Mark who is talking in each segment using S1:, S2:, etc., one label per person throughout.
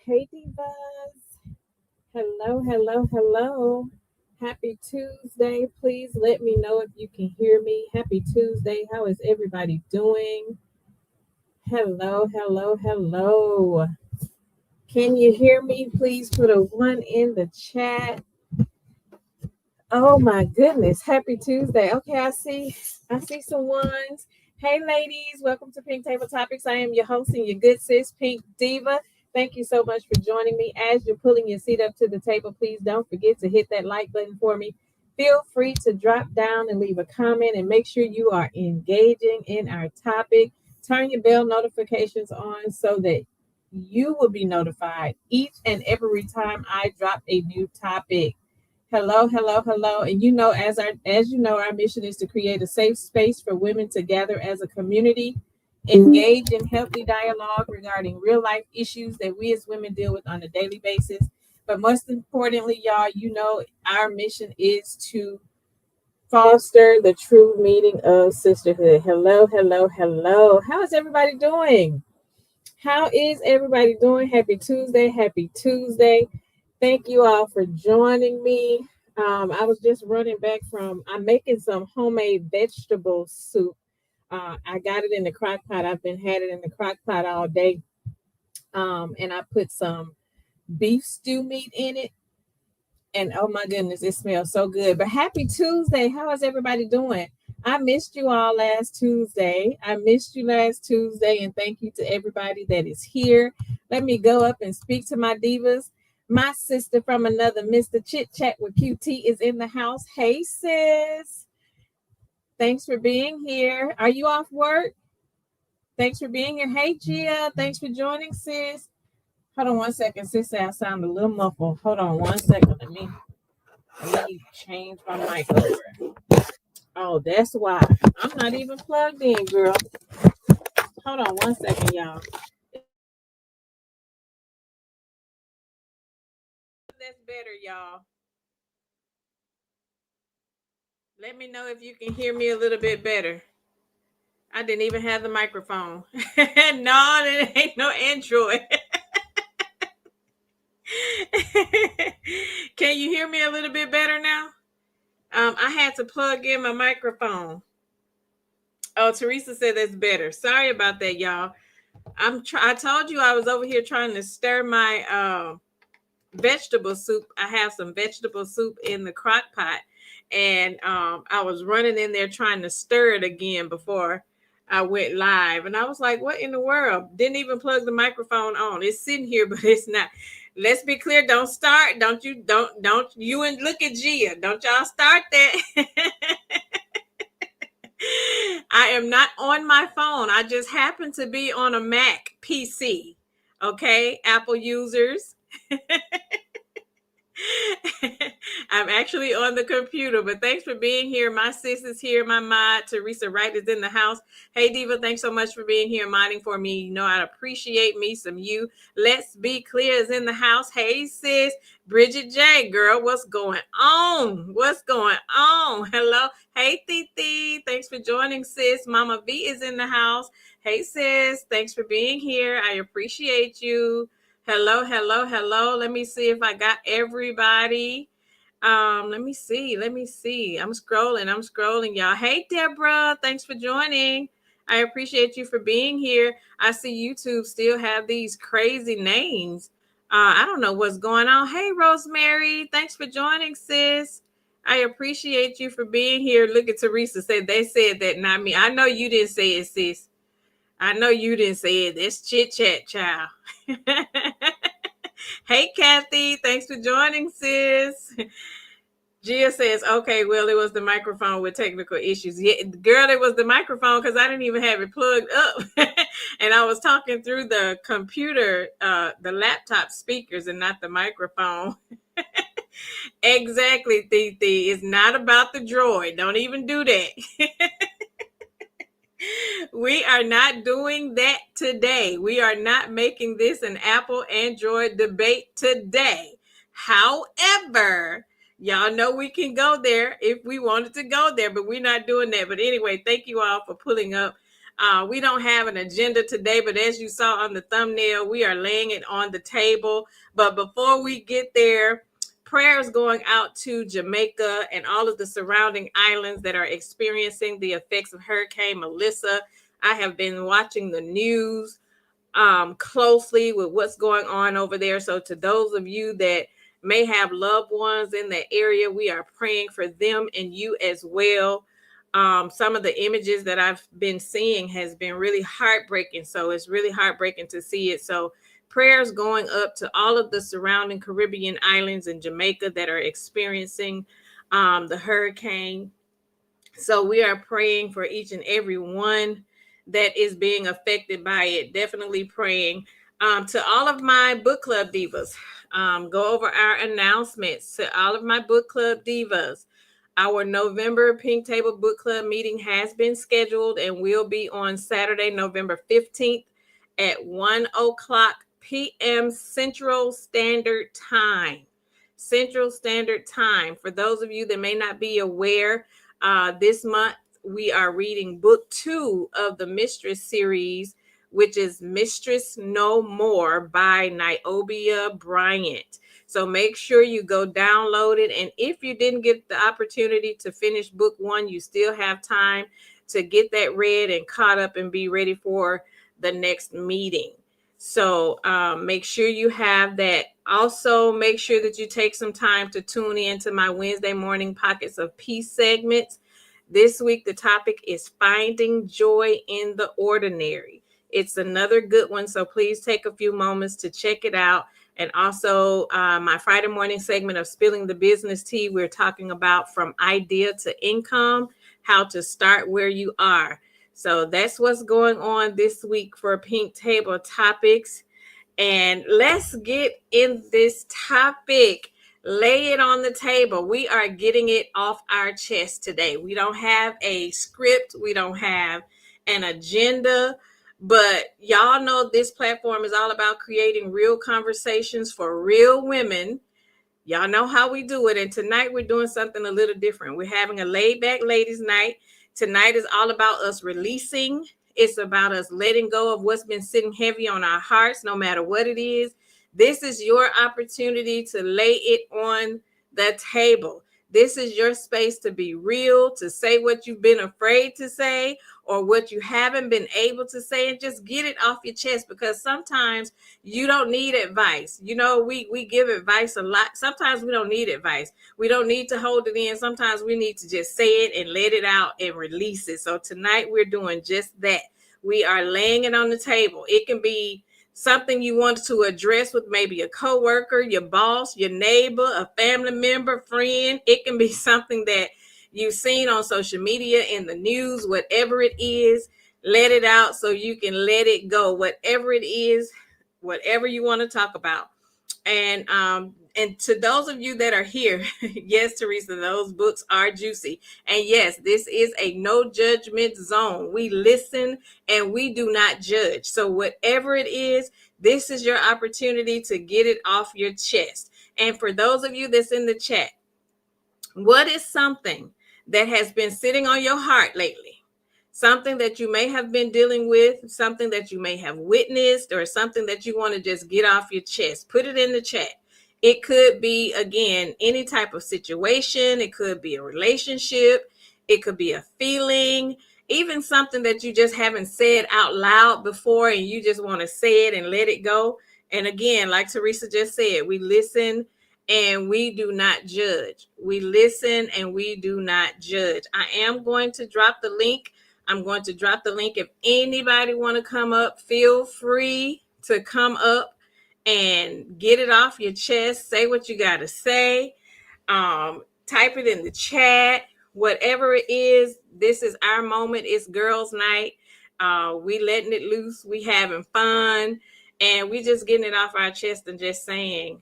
S1: Hey divas. Hello, hello, hello. Happy Tuesday. Please let me know if you can hear me. Happy Tuesday. How is everybody doing? Hello, hello, hello. Can you hear me? Please put a one in the chat. Oh my goodness. Happy Tuesday. Okay, I see some ones. Hey ladies, welcome to Pink Table Topics. I am your host and your good sis, Pink Diva. Thank you so much for joining me. As you're pulling your seat up to the table, please don't forget to hit that like button for me. Feel free to drop down and leave a comment and make sure you are engaging in our topic. Turn your bell notifications on so that you will be notified each and every time I drop a new topic. Hello, hello, hello. And our mission is to create a safe space for women to gather as a community, engage in healthy dialogue regarding real life issues that we as women deal with on a daily basis. But most importantly, y'all, our mission is to foster the true meaning of sisterhood. Hello, hello, hello. How is everybody doing? How is everybody doing? Happy Tuesday. Happy Tuesday. Thank you all for joining me. I was just running back I'm making some homemade vegetable soup. I got it in the crock pot. I've been had it in the crock pot all day. And I put some beef stew meat in it. And oh my goodness, it smells so good. But happy Tuesday. How is everybody doing? I missed you all last Tuesday. I missed you last Tuesday. And thank you to everybody that is here. Let me go up and speak to my divas. My sister from another Mr. Chit Chat with QT is in the house. Hey, sis. Thanks for being here. Are you off work? Thanks for being here. Hey, Gia. Thanks for joining, sis. Hold on one second. Sis, I sound a little muffled. Hold on one second. Let me change my mic over. Oh, that's why. I'm not even plugged in, girl. Hold on one second, y'all. That's better, y'all. Let me know if you can hear me a little bit better. I didn't even have the microphone. No, there ain't no Android. Can you hear me a little bit better now? I had to plug in my microphone. Oh, Teresa said that's better. Sorry about that, y'all. I told you I was over here trying to stir my vegetable soup. I have some vegetable soup in the crock pot, and I was running in there trying to stir it again before I went live. And I was like, what in the world? Didn't even plug the microphone on. It's sitting here, but it's not. Let's be clear. Don't start. Don't you and look at Gia. Don't y'all start that. I am not on my phone. I just happen to be on a Mac PC. Okay, Apple users. I'm actually on the computer, but thanks for being here. My sis is here. My mod, Teresa Wright, is in the house. Hey, Diva, thanks so much for being here, modding for me. You know, I appreciate me some you. Let's Be Clear is in the house. Hey, sis. Bridget J, girl, what's going on? What's going on? Hello. Hey, Titi. Thanks for joining, sis. Mama V is in the house. Hey, sis. Thanks for being here. I appreciate you. Hello, hello, hello. Let me see if I got everybody. Let me see. I'm scrolling, y'all. Hey, Deborah. Thanks for joining. I appreciate you for being here. I see YouTube still have these crazy names. I don't know what's going on. Hey, Rosemary. Thanks for joining, sis. I appreciate you for being here. Look at Teresa said they said that, not me. I know you didn't say it, sis. I know you didn't say it. It's chit chat, child. Hey, Kathy. Thanks for joining, sis. Gia says, okay, well, it was the microphone with technical issues. Yeah, girl, it was the microphone because I didn't even have it plugged up. And I was talking through the computer, the laptop speakers and not the microphone. Exactly, Titi. It's not about the droid. Don't even do that. We are not doing that today. We are not making this an Apple Android debate today. However, y'all know we can go there if we wanted to go there, but we're not doing that. But anyway, thank you all for pulling up. We don't have an agenda today, but as you saw on the thumbnail, we are laying it on the table. But before we get there, prayers going out to Jamaica and all of the surrounding islands that are experiencing the effects of Hurricane Melissa. I have been watching the news closely with what's going on over there. So to those of you that may have loved ones in that area, we are praying for them and you as well. Some of the images that I've been seeing has been really heartbreaking. So it's really heartbreaking to see it. So prayers going up to all of the surrounding Caribbean islands and Jamaica that are experiencing the hurricane. So we are praying for each and every one that is being affected by it. Definitely praying. To all of my book club divas, go over our announcements. To all of my book club divas, our November Pink Table Book Club meeting has been scheduled and will be on Saturday, November 15th at 1:00 p.m. Central Standard Time. Central Standard Time. For those of you that may not be aware, this month we are reading book 2 of the Mistress series, which is Mistress No More by Niobia Bryant. So make sure you go download it. And if you didn't get the opportunity to finish book 1, you still have time to get that read and caught up and be ready for the next meeting. So make sure you have that. Also, make sure that you take some time to tune in to my Wednesday morning Pockets of Peace segments. This week, the topic is finding joy in the ordinary. It's another good one, so please take a few moments to check it out. And also, my Friday morning segment of Spilling the Business Tea, we're talking about from idea to income, how to start where you are. So that's what's going on this week for Pink Table Topics. And let's get in this topic. Lay it on the table. We are getting it off our chest today. We don't have a script. We don't have an agenda. But y'all know this platform is all about creating real conversations for real women. Y'all know how we do it. And tonight we're doing something a little different. We're having a laid back ladies night. Tonight is all about us releasing. It's about us letting go of what's been sitting heavy on our hearts, no matter what it is. This is your opportunity to lay it on the table. This is your space to be real, to say what you've been afraid to say or what you haven't been able to say, and just get it off your chest, because sometimes you don't need advice. You know, we give advice a lot. Sometimes we don't need advice. We don't need to hold it in. Sometimes we need to just say it and let it out and release it. So tonight we're doing just that. We are laying it on the table. It can be something you want to address with maybe a coworker, your boss, your neighbor, a family member, friend. It can be something that you've seen on social media, in the news, whatever it is. Let it out so you can let it go. Whatever it is, whatever you want to talk about. And to those of you that are here, yes, Teresa, those books are juicy. And yes, this is a no judgment zone. We listen and we do not judge. So whatever it is, this is your opportunity to get it off your chest. And for those of you that's in the chat, what is something that has been sitting on your heart lately? Something that you may have been dealing with, something that you may have witnessed, or something that you want to just get off your chest. Put it in the chat. It could be, again, any type of situation. It could be a relationship. It could be a feeling, even something that you just haven't said out loud before and you just want to say it and let it go. And again, like Teresa just said, we listen and we do not judge. We listen and we do not judge. I am going to drop the link. I'm going to drop the link. If anybody want to come up, feel free to come up and get it off your chest. Say what you got to say. Type it in the chat. Whatever it is, this is our moment. It's girls' night. We letting it loose. We having fun. And we just getting it off our chest and just saying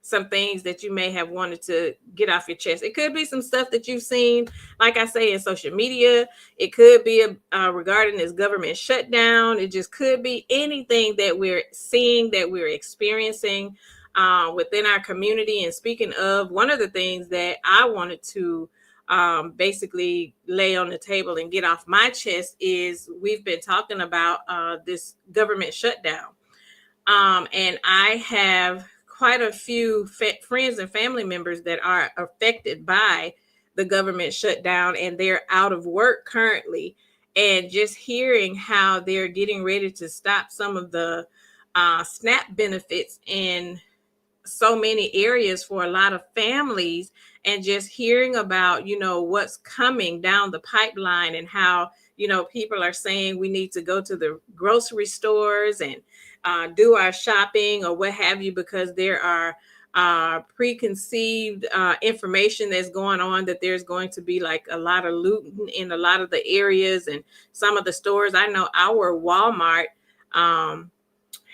S1: some things that you may have wanted to get off your chest. It could be some stuff that you've seen, like I say, in social media. It could be regarding this government shutdown. It just could be anything that we're seeing, that we're experiencing within our community. And speaking of, one of the things that I wanted to basically lay on the table and get off my chest is we've been talking about this government shutdown. And I have quite a few friends and family members that are affected by the government shutdown and they're out of work currently. And just hearing how they're getting ready to stop some of the SNAP benefits in so many areas for a lot of families, and just hearing about what's coming down the pipeline and how people are saying we need to go to the grocery stores and do our shopping or what have you, because there are preconceived information that's going on, that there's going to be like a lot of looting in a lot of the areas and some of the stores. I know our Walmart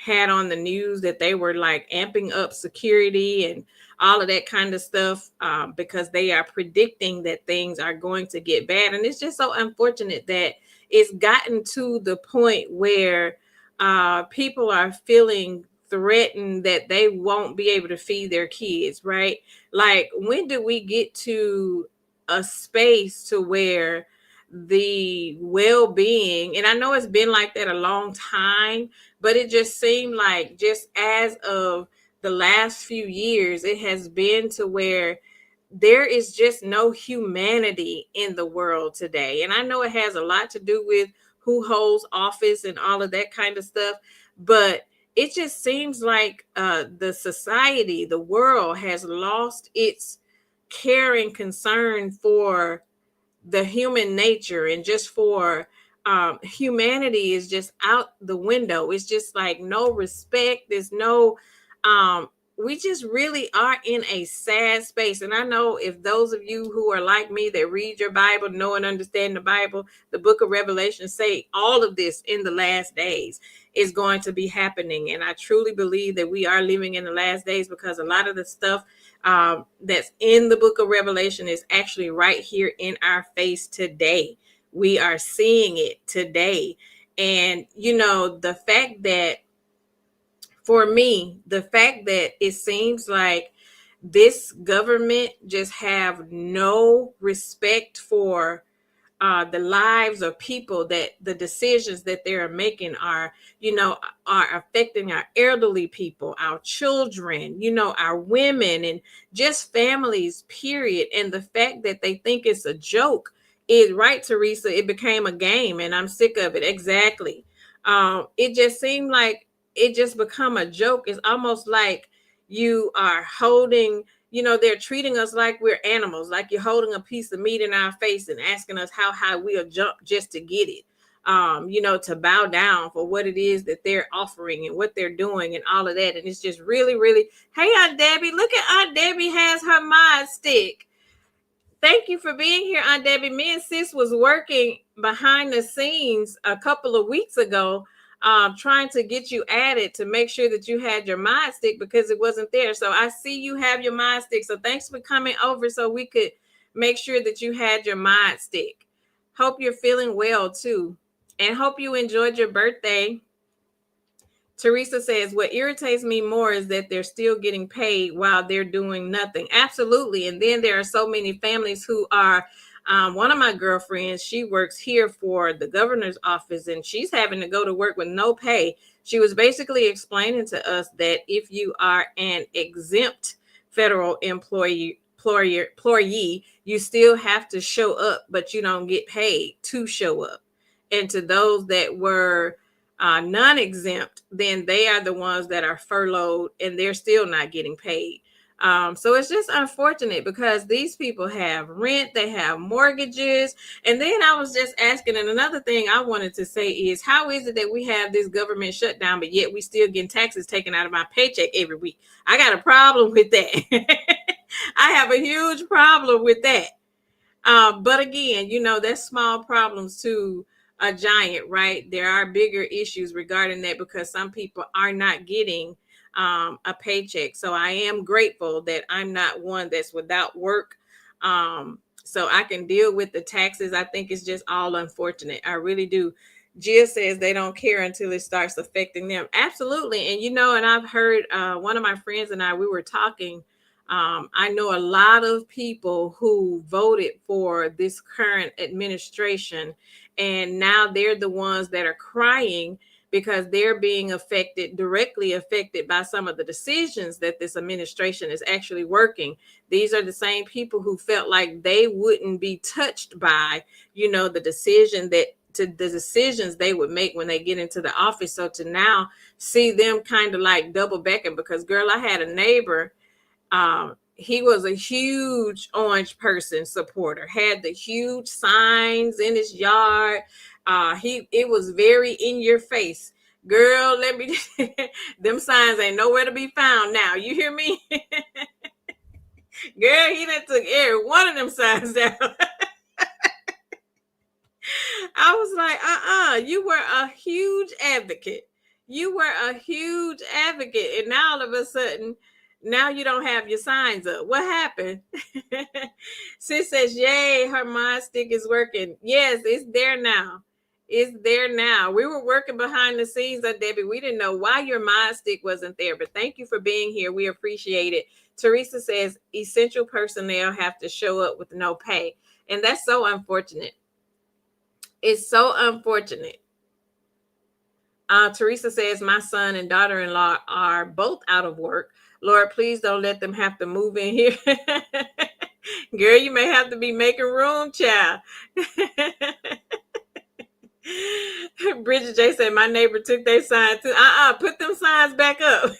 S1: had on the news that they were like amping up security and all of that kind of stuff, because they are predicting that things are going to get bad. And it's just so unfortunate that it's gotten to the point where people are feeling threatened that they won't be able to feed their kids, right? Like, when do we get to a space to where the well-being, and I know it's been like that a long time, but it just seemed like just as of the last few years, it has been to where there is just no humanity in the world today. And I know it has a lot to do with who holds office and all of that kind of stuff, but it just seems like the society, the world has lost its care and concern for the human nature, and just for humanity is just out the window. It's just like no respect. There's no we just really are in a sad space. And I know if those of you who are like me that read your Bible, know and understand the Bible, the book of Revelation say all of this in the last days is going to be happening. And I truly believe that we are living in the last days, because a lot of the stuff that's in the book of Revelation is actually right here in our face today. We are seeing it today. And, the fact that, for me, the fact that it seems like this government just have no respect for the lives of people, that the decisions that they're making are, are affecting our elderly people, our children, our women, and just families, period. And the fact that they think it's a joke is right, Teresa. It became a game, and I'm sick of it. Exactly. It just seemed like it just become a joke. It's almost like you are holding, they're treating us like we're animals, like you're holding a piece of meat in our face and asking us how high we'll jump just to get it, to bow down for what it is that they're offering and what they're doing and all of that. And it's just really, really, hey, Aunt Debbie, look at Aunt Debbie has her mod stick. Thank you for being here, Aunt Debbie. Me and Sis was working behind the scenes a couple of weeks ago, trying to get you added to make sure that you had your mod stick, because it wasn't there. So I see you have your mod stick. So thanks for coming over so we could make sure that you had your mod stick. Hope you're feeling well too, and hope you enjoyed your birthday. Teresa says, what irritates me more is that they're still getting paid while they're doing nothing. Absolutely. And then there are so many families who are, one of my girlfriends, she works here for the governor's office, and she's having to go to work with no pay. She was basically explaining to us that if you are an exempt federal employee, you still have to show up, but you don't get paid to show up. And to those that were non-exempt, then they are the ones that are furloughed and they're still not getting paid. So it's just unfortunate, because these people have rent, they have mortgages. And then I was just asking, and another thing I wanted to say is, how is it that we have this government shutdown, but yet we still getting taxes taken out of my paycheck every week? I got a problem with that. I have a huge problem with that. But again, that's small problems to a giant, right? There are bigger issues regarding that, because some people are not getting a paycheck. So I am grateful that I'm not one that's without work. So I can deal with the taxes. I think it's just all unfortunate. I really do. Jill says they don't care until it starts affecting them. Absolutely. And and I've heard one of my friends and I, we were talking I know a lot of people who voted for this current administration, and now they're the ones that are crying because they're being directly affected by some of the decisions that this administration is actually working. These are the same people who felt like they wouldn't be touched by, the decisions they would make when they get into the office. So to now see them kind of like double backing, because girl, I had a neighbor. He was a huge Orange Person supporter, had the huge signs in his yard. It was very in your face. Girl, let me them signs ain't nowhere to be found now. You hear me? Girl, he done took every one of them signs down. I was like, you were a huge advocate. You were a huge advocate. And now all of a sudden, now you don't have your signs up. What happened? Sis says, yay, her mod stick is working. Yes, it's there now. It's there now. We were working behind the scenes, Debbie. We didn't know why your mod stick wasn't there, but thank you for being here. We appreciate it. Teresa says, essential personnel have to show up with no pay. And that's so unfortunate. It's so unfortunate. Teresa says, my son and daughter-in-law are both out of work. Lord, please don't let them have to move in here. Girl, you may have to be making room, child. Bridget J said, my neighbor took their sign too. Put them signs back up.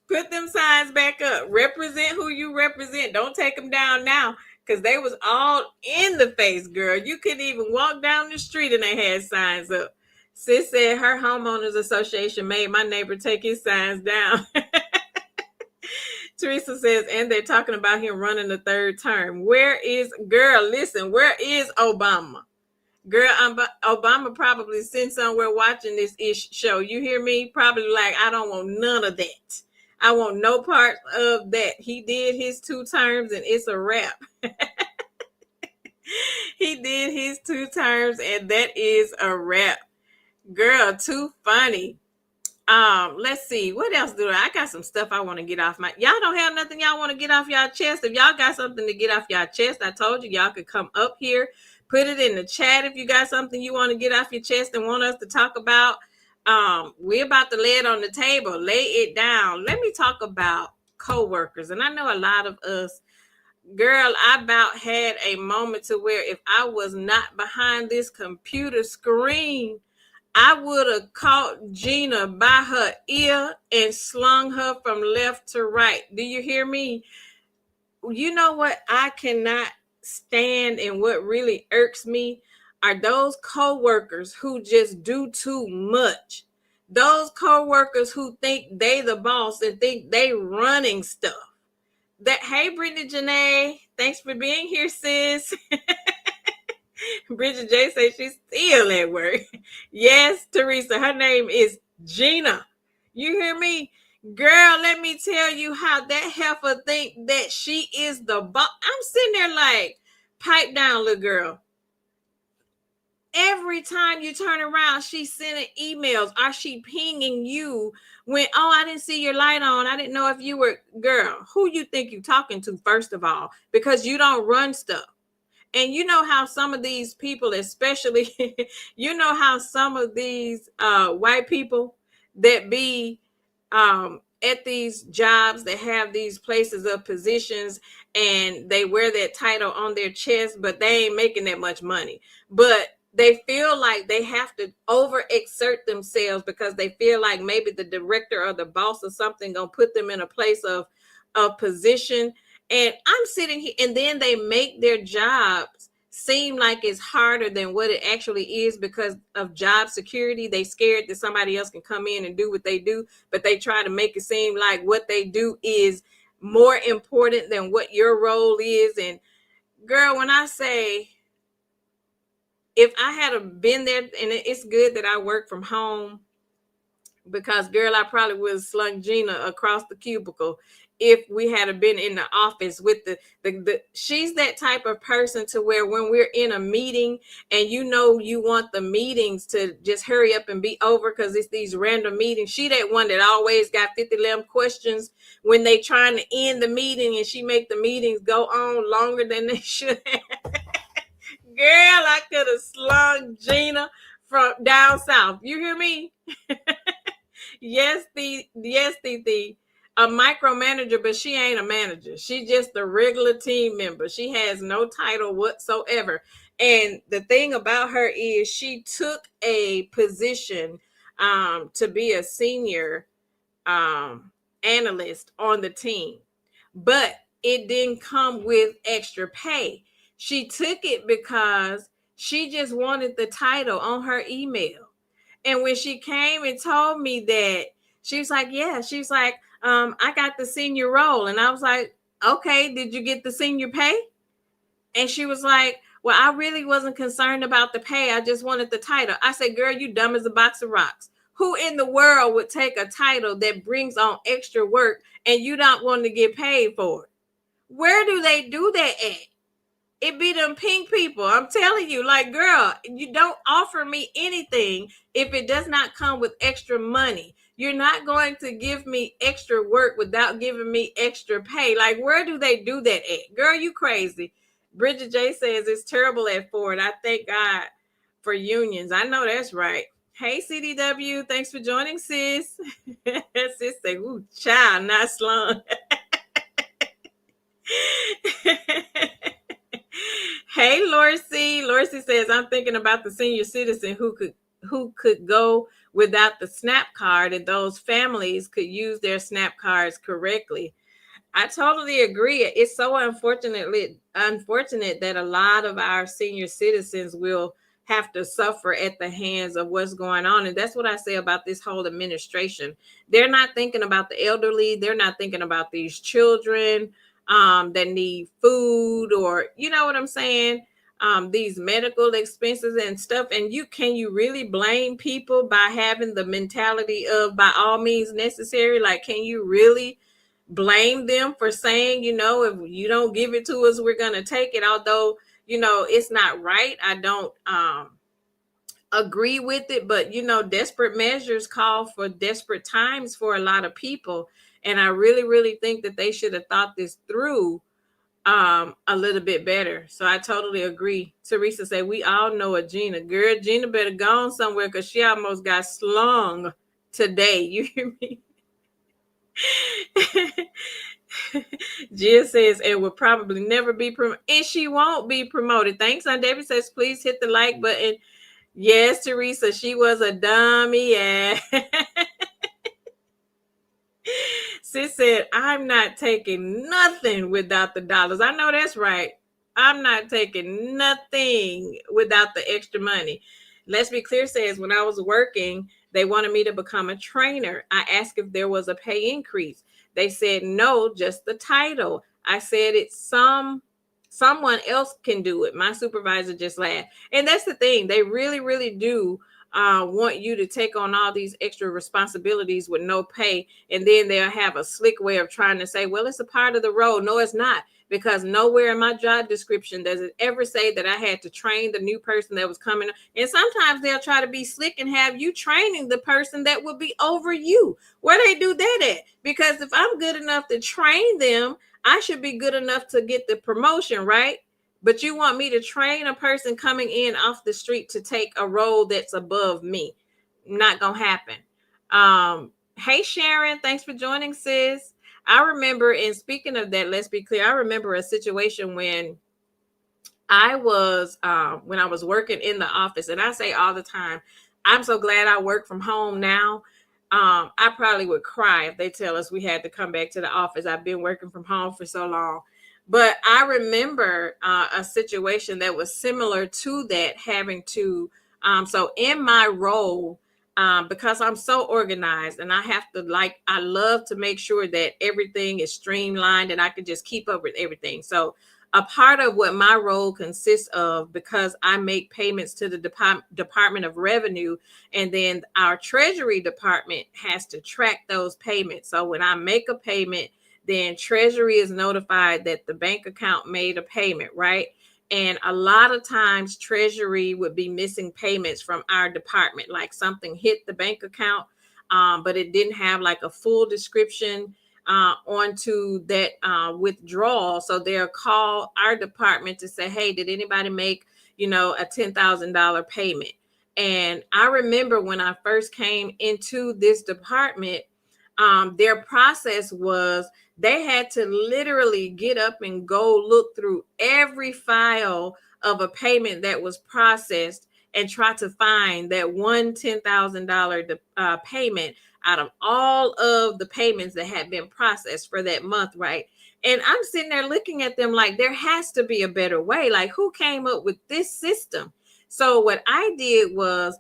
S1: Put them signs back up. Represent who you represent. Don't take them down now, because they was all in the face, girl. You couldn't even walk down the street and they had signs up. Sis said her homeowners association made my neighbor take his signs down. Teresa says, and they're talking about him running the third term. Where is Obama? Girl, Obama probably sitting somewhere watching this show. You hear me? Probably like, I don't want none of that. I want no part of that. He did his 2 terms and it's a wrap. He did his 2 terms and that is a wrap. Girl, too funny. Let's see. What else do I got? Some stuff I want to get off my. Y'all don't have nothing y'all want to get off y'all chest. If y'all got something to get off y'all chest, I told you y'all could come up here. Put it in the chat if you got something you want to get off your chest and want us to talk about. We're about to lay it on the table. Lay it down. Let me talk about co-workers. And I know a lot of us, girl, I about had a moment to where if I was not behind this computer screen, I would have caught Gina by her ear and slung her from left to right. Do you hear me? You know what I cannot stand, and what really irks me are those co-workers who just do too much. Those co-workers who think they the boss and think they running stuff. Hey, Brittany Janae, thanks for being here, sis. Bridget J says she's still at work. Yes, Teresa, her name is Gina. You hear me? Girl, let me tell you how that heifer think that she is the boss. I'm sitting there like, pipe down, little girl. Every time you turn around, she's sending emails. Or she pinging you when, I didn't see your light on. I didn't know if you were, girl, who you think you talking to, first of all, because you don't run stuff. And you know how some of these people, especially, you know how some of these white people that be at these jobs that have these places of positions and they wear that title on their chest, but they ain't making that much money. But they feel like they have to overexert themselves because they feel like maybe the director or the boss or something gonna put them in a place of position. And I'm sitting here, and then they make their jobs seem like it's harder than what it actually is because of job security. They scared that somebody else can come in and do what they do, but they try to make it seem like what they do is more important than what your role is. And girl, when I say, if I had been there, and it's good that I work from home, because girl, I probably would have slung Gina across the cubicle if we had been in the office with the she's that type of person to where when we're in a meeting and you want the meetings to just hurry up and be over because it's these random meetings. She that one that always got 50 questions when they trying to end the meeting, and she make the meetings go on longer than they should have. Girl, I could have slung Gina from down south. You hear me? Yes, the a micromanager, but she ain't a manager. She just a regular team member. She has no title whatsoever. And the thing about her is she took a position to be a senior analyst on the team, but it didn't come with extra pay. She took it because she just wanted the title on her email. And when she came and told me that, she was like, yeah, she's like, I got the senior role. And I was like, okay, did you get the senior pay? And she was like, well, I really wasn't concerned about the pay. I just wanted the title. I said, girl, you dumb as a box of rocks. Who in the world would take a title that brings on extra work and you don't want to get paid for it? Where do they do that at? It be them pink people. I'm telling you, like, girl, you don't offer me anything if it does not come with extra money. You're not going to give me extra work without giving me extra pay. Like, where do they do that at? Girl, you crazy. Bridget J says it's terrible at Ford. I thank God for unions. I know that's right. Hey, CDW, thanks for joining, sis. Sis say, ooh, child, not slung. Hey, Lorcy. Lorcy says, I'm thinking about the senior citizen who could go without the SNAP card, and those families could use their SNAP cards correctly. I totally agree. It's so unfortunate that a lot of our senior citizens will have to suffer at the hands of what's going on. And that's what I say about this whole administration. They're not thinking about the elderly. They're not thinking about these children that need food, or you know what I'm saying? These medical expenses and stuff. And can you really blame people by having the mentality of by all means necessary? Like, can you really blame them for saying, if you don't give it to us, we're going to take it? Although, it's not right. I don't agree with it, but desperate measures call for desperate times for a lot of people. And I really, really think that they should have thought this through a little bit better. So I totally agree. Teresa said, we all know a Gina. Girl, Gina better go on somewhere because she almost got slung today. You hear me? Jill says it will probably never be promoted, and she won't be promoted. Thanks. Aunt Debbie says, please hit the like button. Yes, Teresa, she was a dummy. Yeah. Sis said, I'm not taking nothing without the dollars. I know that's right. I'm not taking nothing without the extra money. Let's Be Clear says, when I was working, they wanted me to become a trainer. I asked if there was a pay increase. They said, no, just the title. I said, it's someone else can do it. My supervisor just laughed. And that's the thing. They really, really do want you to take on all these extra responsibilities with no pay. And then they'll have a slick way of trying to say, well, it's a part of the role. No, it's not. Because nowhere in my job description does it ever say that I had to train the new person that was coming. And sometimes they'll try to be slick and have you training the person that will be over you. Where they do that at? Because if I'm good enough to train them, I should be good enough to get the promotion, right? But you want me to train a person coming in off the street to take a role that's above me. Not gonna happen. Hey, Sharon, thanks for joining, sis. I remember, and speaking of that, let's be clear, I remember a situation when I was working in the office, and I say all the time, I'm so glad I work from home now. I probably would cry if they tell us we had to come back to the office. I've been working from home for so long. But I remember a situation that was similar to that, having to, so in my role, because I'm so organized and I love to make sure that everything is streamlined and I can just keep up with everything. So a part of what my role consists of, because I make payments to the Department of Revenue, and then our Treasury Department has to track those payments. So when I make a payment, then Treasury is notified that the bank account made a payment, right? And a lot of times Treasury would be missing payments from our department, like something hit the bank account, but it didn't have like a full description onto that withdrawal. So they'll call our department to say, hey, did anybody make, a $10,000 payment? And I remember when I first came into this department, their process was they had to literally get up and go look through every file of a payment that was processed and try to find that one $10,000 payment out of all of the payments that had been processed for that month, right? And I'm sitting there looking at them like there has to be a better way. Like, who came up with this system? So what I did was,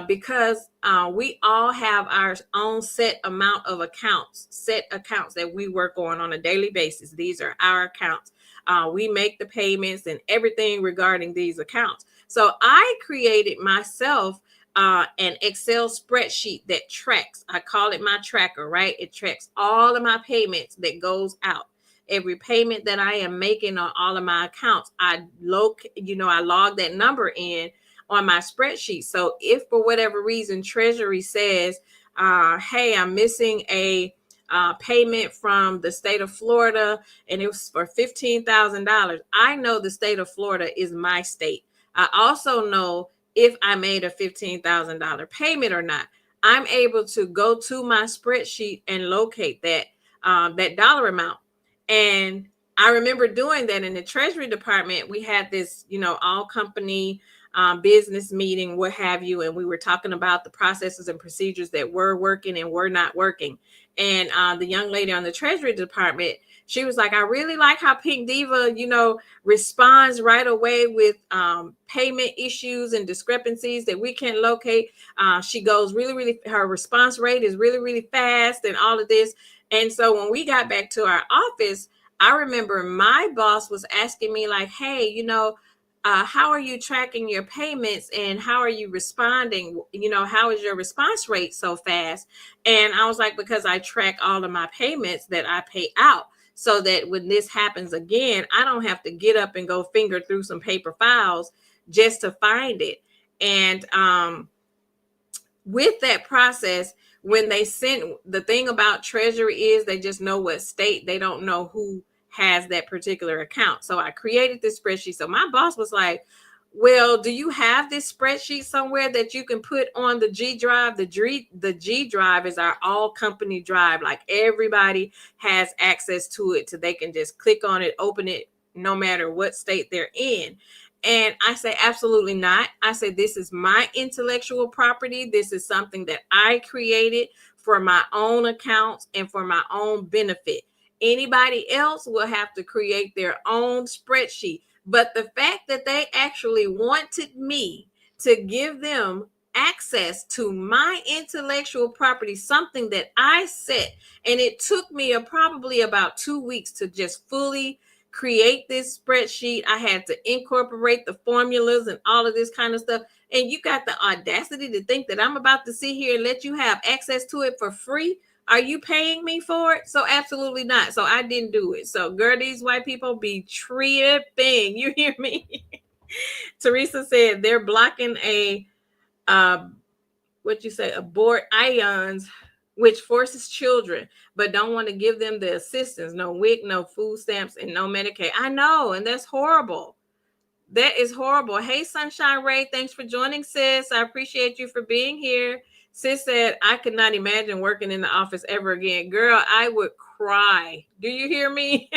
S1: because we all have our own set accounts that we work on a daily basis. These are our accounts. We make the payments and everything regarding these accounts. So I created myself an Excel spreadsheet that tracks. I call it my tracker, right? It tracks all of my payments that goes out. Every payment that I am making on all of my accounts, I log that number in on my spreadsheet. So if for whatever reason Treasury says, hey, I'm missing a payment from the state of Florida and it was for $15,000, I know the state of Florida is my state. I also know if I made a $15,000 payment or not. I'm able to go to my spreadsheet and locate that dollar amount. And I remember doing that in the Treasury Department. We had this, all company business meeting, what have you, and we were talking about the processes and procedures that were working and were not working. And the young lady on the Treasury Department, she was like, I really like how Pink Diva, responds right away with payment issues and discrepancies that we can locate. She goes her response rate is really, really fast and all of this. And so when we got back to our office, I remember my boss was asking me like, hey, how are you tracking your payments and how are you responding? How is your response rate so fast? And I was like, because I track all of my payments that I pay out so that when this happens again, I don't have to get up and go finger through some paper files just to find it. And with that process, when they send, the thing about Treasury is they just know what state, they don't know who has that particular account. So I created this spreadsheet. So my boss was like, well, do you have this spreadsheet somewhere that you can put on the G drive? The G drive is our all company drive. Like everybody has access to it, so they can just click on it, open it, no matter what state they're in. And I say, absolutely not. I say, this is my intellectual property. This is something that I created for my own accounts and for my own benefit. Anybody else will have to create their own spreadsheet. But the fact that they actually wanted me to give them access to my intellectual property, something that I set, and it took me probably about 2 weeks to just fully create this spreadsheet. I had to incorporate the formulas and all of this kind of stuff. And you got the audacity to think that I'm about to sit here and let you have access to it for free? Are you paying me for it? So absolutely not. So I didn't do it. So girl, these white people be tripping. You hear me? Teresa said they're blocking abort ions, which forces children, but don't want to give them the assistance. No WIC, no food stamps, and no Medicaid. I know, and that's horrible. That is horrible. Hey, Sunshine Ray, thanks for joining, sis. I appreciate you for being here. Sis said, I could not imagine working in the office ever again. Girl, I would cry. Do you hear me?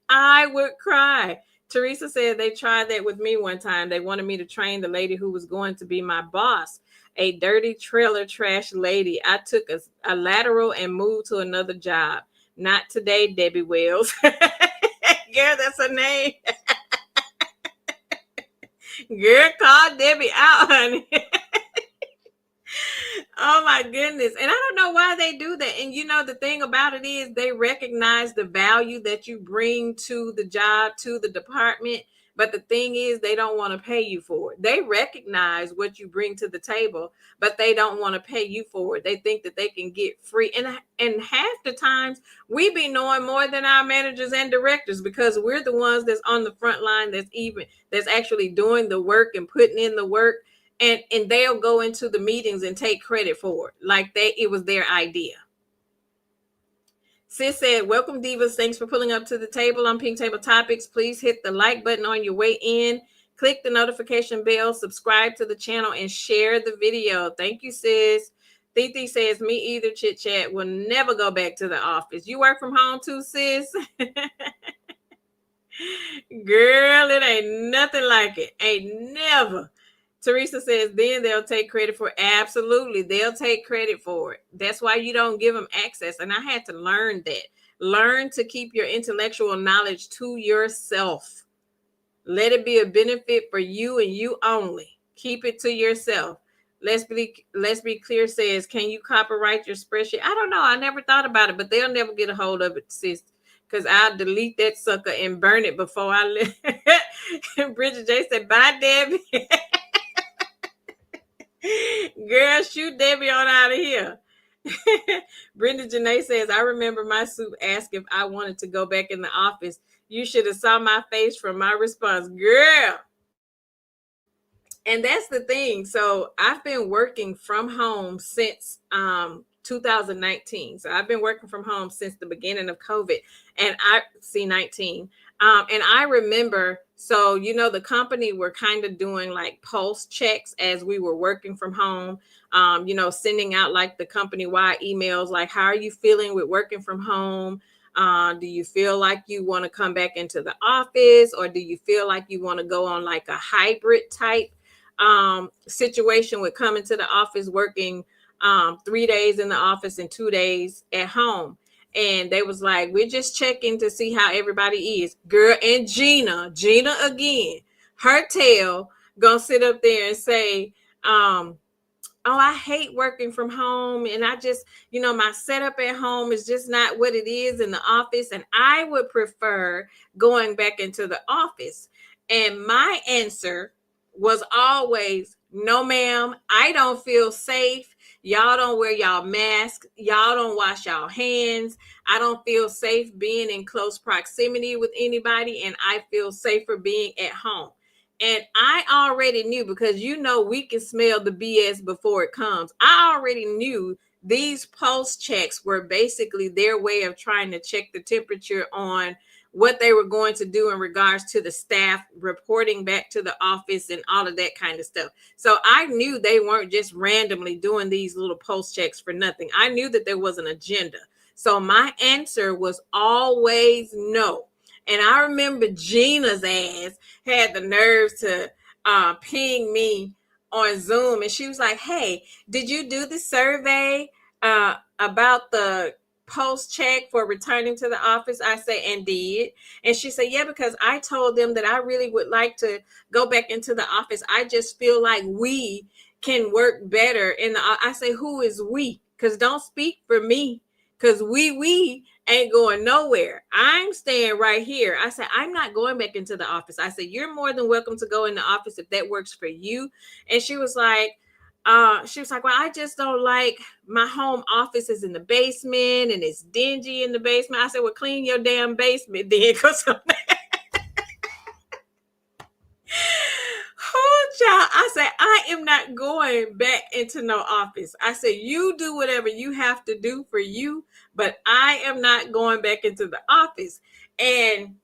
S1: I would cry. Teresa said they tried that with me one time. They wanted me to train the lady who was going to be my boss, a dirty trailer trash lady. I took a lateral and moved to another job. Not today, Debbie Wells. Girl, that's her name. Girl, call Debbie out, honey. Oh my goodness. And I don't know why they do that. And the thing about it is they recognize the value that you bring to the job, to the department. But the thing is, they don't want to pay you for it. They recognize what you bring to the table, but they don't want to pay you for it. They think that they can get free. And half the times we be knowing more than our managers and directors, because we're the ones that's on the front line, that's actually doing the work and putting in the work. And they'll go into the meetings and take credit for it, like it was their idea. Sis said, welcome, divas. Thanks for pulling up to the table on Pink Table Topics. Please hit the like button on your way in. Click the notification bell, subscribe to the channel, and share the video. Thank you, sis. Titi says, me either, Chit Chat. Will never go back to the office. You work from home too, sis? Girl, it ain't nothing like it. Ain't never. Teresa says, then they'll take credit for it. Absolutely. They'll take credit for it. That's why you don't give them access. And I had to learn that. Learn to keep your intellectual knowledge to yourself. Let it be a benefit for you and you only. Keep it to yourself. Let's be clear says, can you copyright your spreadsheet? I don't know. I never thought about it, but they'll never get a hold of it, sis. Because I'll delete that sucker and burn it before I live. Bridget J said, bye, Debbie. Girl, shoot Debbie on out of here. Brenda Janae says, I remember my soup asked if I wanted to go back in the office. You should have saw my face from my response. Girl. And that's the thing. So I've been working from home since 2019. So I've been working from home since the beginning of COVID. And and I remember, so, the company were kind of doing like pulse checks as we were working from home, sending out like the company-wide emails, like, how are you feeling with working from home? Do you feel like you want to come back into the office, or do you feel like you want to go on like a hybrid type situation with coming to the office, working 3 days in the office and 2 days at home? And they was like, we're just checking to see how everybody is. Girl, and Gina again, her tail gonna sit up there and say, oh, I hate working from home. And I just, my setup at home is just not what it is in the office. And I would prefer going back into the office. And my answer was always, no, ma'am, I don't feel safe. Y'all don't wear y'all masks. Y'all don't wash y'all hands. I don't feel safe being in close proximity with anybody. And I feel safer being at home. And I already knew, because we can smell the BS before it comes. I already knew these pulse checks were basically their way of trying to check the temperature on what they were going to do in regards to the staff reporting back to the office and all of that kind of stuff. So I knew they weren't just randomly doing these little pulse checks for nothing. I knew that there was an agenda. So my answer was always no. And I remember Gina's ass had the nerves to ping me on Zoom. And she was like, hey, did you do the survey about the post check for returning to the office? I say, and did. And she said, yeah, because I told them that I really would like to go back into the office. I just feel like we can work better in the. I say, who is we? Because don't speak for me, because we ain't going nowhere. I'm staying right here. I said, I'm not going back into the office. I said, you're more than welcome to go in the office if that works for you. And she was like, well, I just don't like my home office is in the basement and it's dingy in the basement. I said, well, clean your damn basement then. Child, I said, I am not going back into no office. I said, you do whatever you have to do for you, but I am not going back into the office. And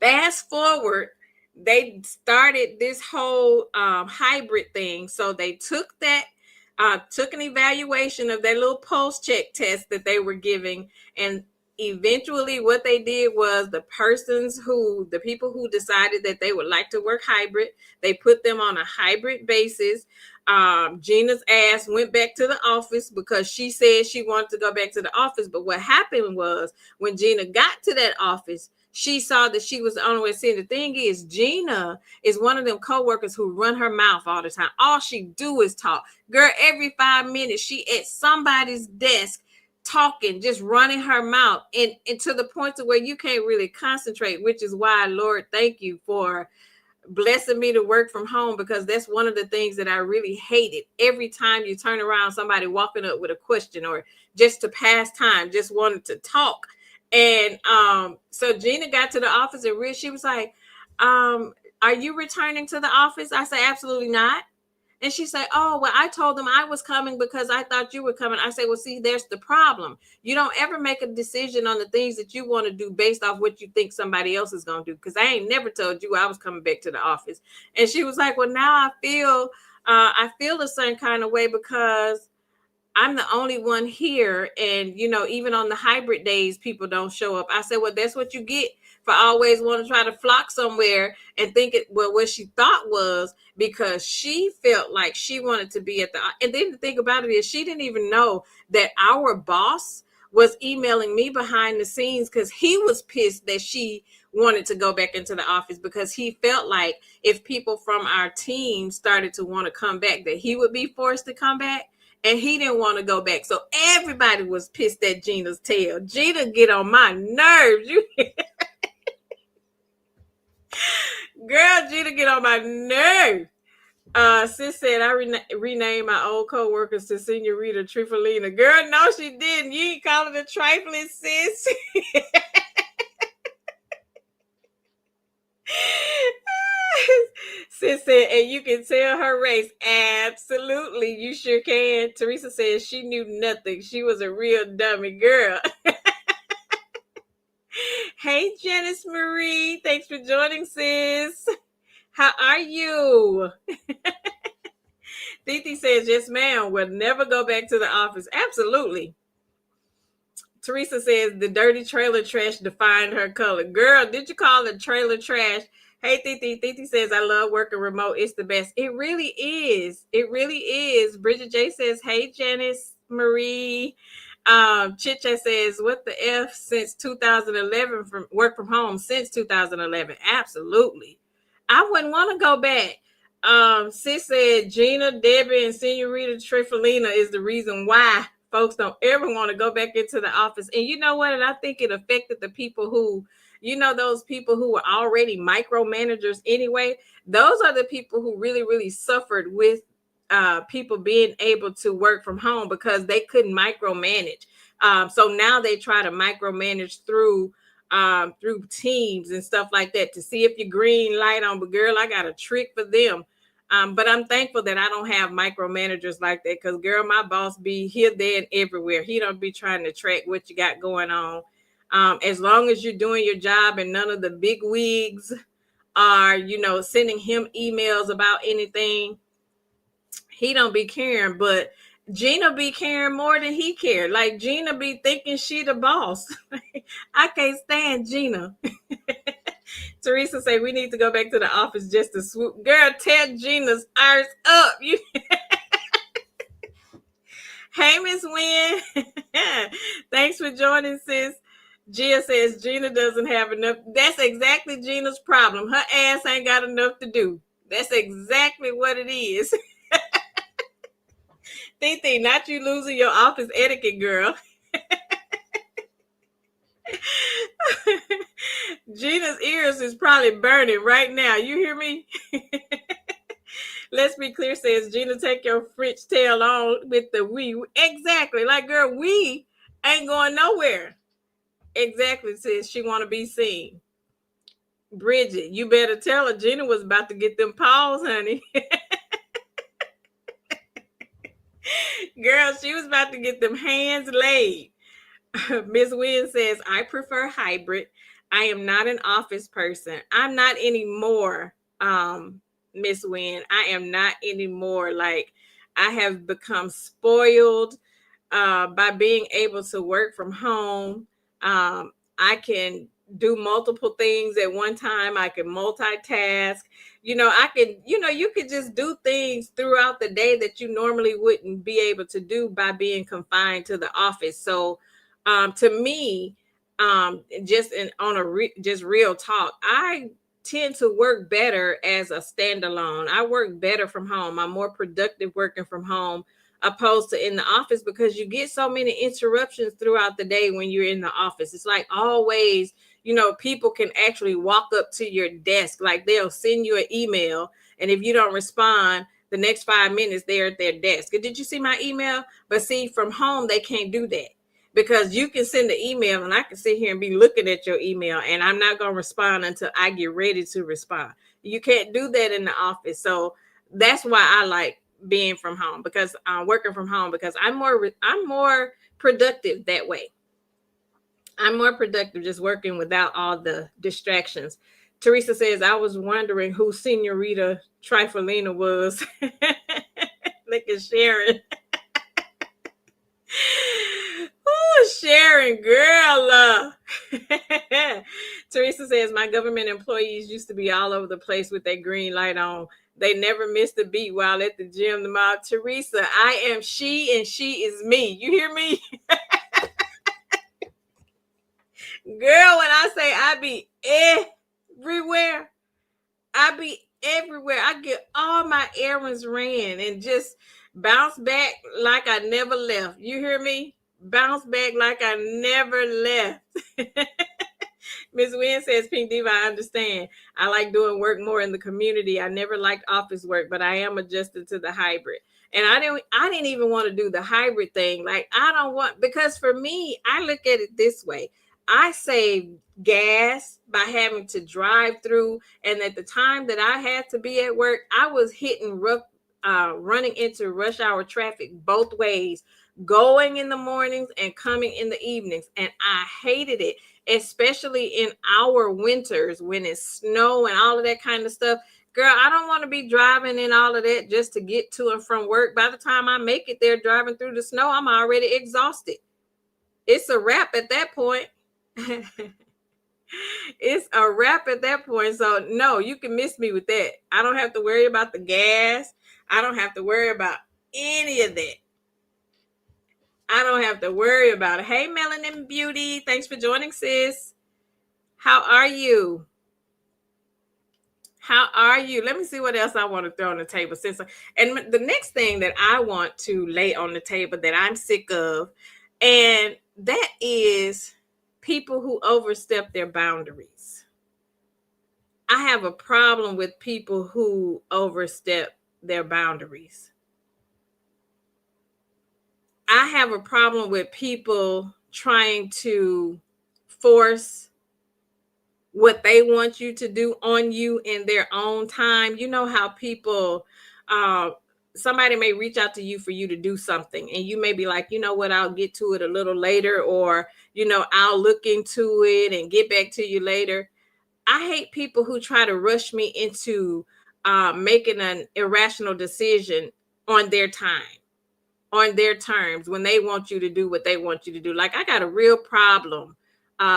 S1: fast forward, they started this whole hybrid thing. So they took an evaluation of that little pulse check test that they were giving, and eventually what they did was the people who decided that they would like to work hybrid, they put them on a hybrid basis. Gina's ass went back to the office because she said she wanted to go back to the office. But what happened was, when Gina got to that office, she saw that she was the only way seeing. The thing is, Gina is one of them coworkers who run her mouth all the time. All she do is talk. Girl, every 5 minutes she at somebody's desk talking, just running her mouth, and to the point to where you can't really concentrate, which is why, Lord, thank you for blessing me to work from home, because that's one of the things that I really hated. Every time you turn around, somebody walking up with a question or just to pass time, just wanted to talk. And so Gina got to the office and she was like, are you returning to the office? I said, absolutely not. And she said, oh, well, I told them I was coming because I thought you were coming. I said, well, see, there's the problem. You don't ever make a decision on the things that you want to do based off what you think somebody else is going to do. Because I ain't never told you I was coming back to the office. And she was like, well, now I feel a certain kind of way because I'm the only one here. And, even on the hybrid days, people don't show up. I said, well, that's what you get for always want to try to flock somewhere and think what she thought was because she felt like she wanted to be and then the thing about it is she didn't even know that our boss was emailing me behind the scenes because he was pissed that she wanted to go back into the office because he felt like if people from our team started to want to come back, that he would be forced to come back. And he didn't want to go back. So everybody was pissed at Gina's tail. Gina get on my nerves. Girl, Gina get on my nerves. Sis said I renamed my old co-workers to Senorita Trifalina. Girl, no, she didn't. You ain't calling her trifling, sis. Sis said, and you can tell her race. Absolutely, you sure can. Teresa said she knew nothing. She was a real dummy girl. Hey, Janice Marie. Thanks for joining, sis. How are you? Titi says, yes, ma'am. We'll never go back to the office. Absolutely. Teresa says, the dirty trailer trash defined her color. Girl, did you call it trailer trash? Hey, Titi. Titi says, I love working remote. It's the best. It really is. It really is. Bridget J says, hey, Janice Marie. Chicha says, what the F since 2011 from work from home since 2011? Absolutely. I wouldn't want to go back. Sis said Gina, Debbie, and Senorita Trifalina is the reason why folks don't ever want to go back into the office. And you know what? And I think it affected the people who, those people who were already micromanagers anyway. Those are the people who really, really suffered with people being able to work from home because they couldn't micromanage. So now they try to micromanage through Teams and stuff like that to see if your green light on. But girl, I got a trick for them. But I'm thankful that I don't have micromanagers like that because girl, my boss be here, there, and everywhere. He don't be trying to track what you got going on. As long as you're doing your job and none of the big wigs are, sending him emails about anything, he don't be caring. But Gina be caring more than he cared. Like Gina be thinking she the boss. I can't stand Gina. Teresa say we need to go back to the office just to swoop. Girl, tell Gina's ears up. Hey, Miss Wynn. Thanks for joining, sis. Gia says Gina doesn't have enough. That's exactly Gina's problem. Her ass ain't got enough to do. That's exactly what it is. Titi, not you losing your office etiquette, girl. Gina's ears is probably burning right now. You hear me? Let's be clear, says Gina, take your French tail on with the we. Exactly. Like, girl, we ain't going nowhere. Exactly, says she want to be seen. Bridget, you better tell her Gina was about to get them paws, honey. Girl, she was about to get them hands laid. Miss Wynn says, I prefer hybrid. I am not an office person. I'm not anymore, Miss Wynn. I am not anymore. Like, I have become spoiled by being able to work from home. I can do multiple things at one time. I can multitask. You could just do things throughout the day that you normally wouldn't be able to do by being confined to the office. So, to me, just real talk, I tend to work better as a standalone. I work better from home. I'm more productive working from home opposed to in the office, because you get so many interruptions throughout the day when you're in the office. It's like always, people can actually walk up to your desk. Like they'll send you an email, and if you don't respond, the next 5 minutes they're at their desk. Did you see my email? But see, from home, they can't do that, because you can send an email and I can sit here and be looking at your email and I'm not going to respond until I get ready to respond. You can't do that in the office. So that's why I like being from home, because I'm working from home, because I'm more productive that way. I'm more productive just working without all the distractions. Teresa says, I was wondering who Senorita Trifalina was. Look at Sharon. Ooh, Sharon, girl. Teresa says, my government employees used to be all over the place with their green light on. They never missed a beat while at the gym. Teresa, I am she and she is me. You hear me? Girl, when I say I be everywhere, I get all my errands ran and just bounce back like I never left. You hear me? Bounce back like I never left. Ms. Wynn says, Pink Diva, I understand. I like doing work more in the community. I never liked office work, but I am adjusted to the hybrid. And I didn't even want to do the hybrid thing. Like, I don't want, because for me, I look at it this way. I save gas by having to drive through. And at the time that I had to be at work, I was running into rush hour traffic both ways, going in the mornings and coming in the evenings. And I hated it, especially in our winters when it's snow and all of that kind of stuff. Girl, I don't want to be driving in all of that just to get to and from work. By the time I make it there driving through the snow, I'm already exhausted. It's a wrap at that point. It's a wrap at that point. So no, you can miss me with that. I don't have to worry about the gas. I don't have to worry about any of that. I don't have to worry about it. Hey, Melanin Beauty. Thanks for joining, sis. How are you? How are you? Let me see what else I want to throw on the table. And the next thing that I want to lay on the table that I'm sick of, and that is people who overstep their boundaries. I have a problem with people who overstep their boundaries. I have a problem with people trying to force what they want you to do on you in their own time. You know how people, somebody may reach out to you for you to do something, and you may be like, you know what, I'll get to it a little later, or, I'll look into it and get back to you later. I hate people who try to rush me into making an irrational decision on their time, on their terms, when they want you to do what they want you to do. Like, I got a real problem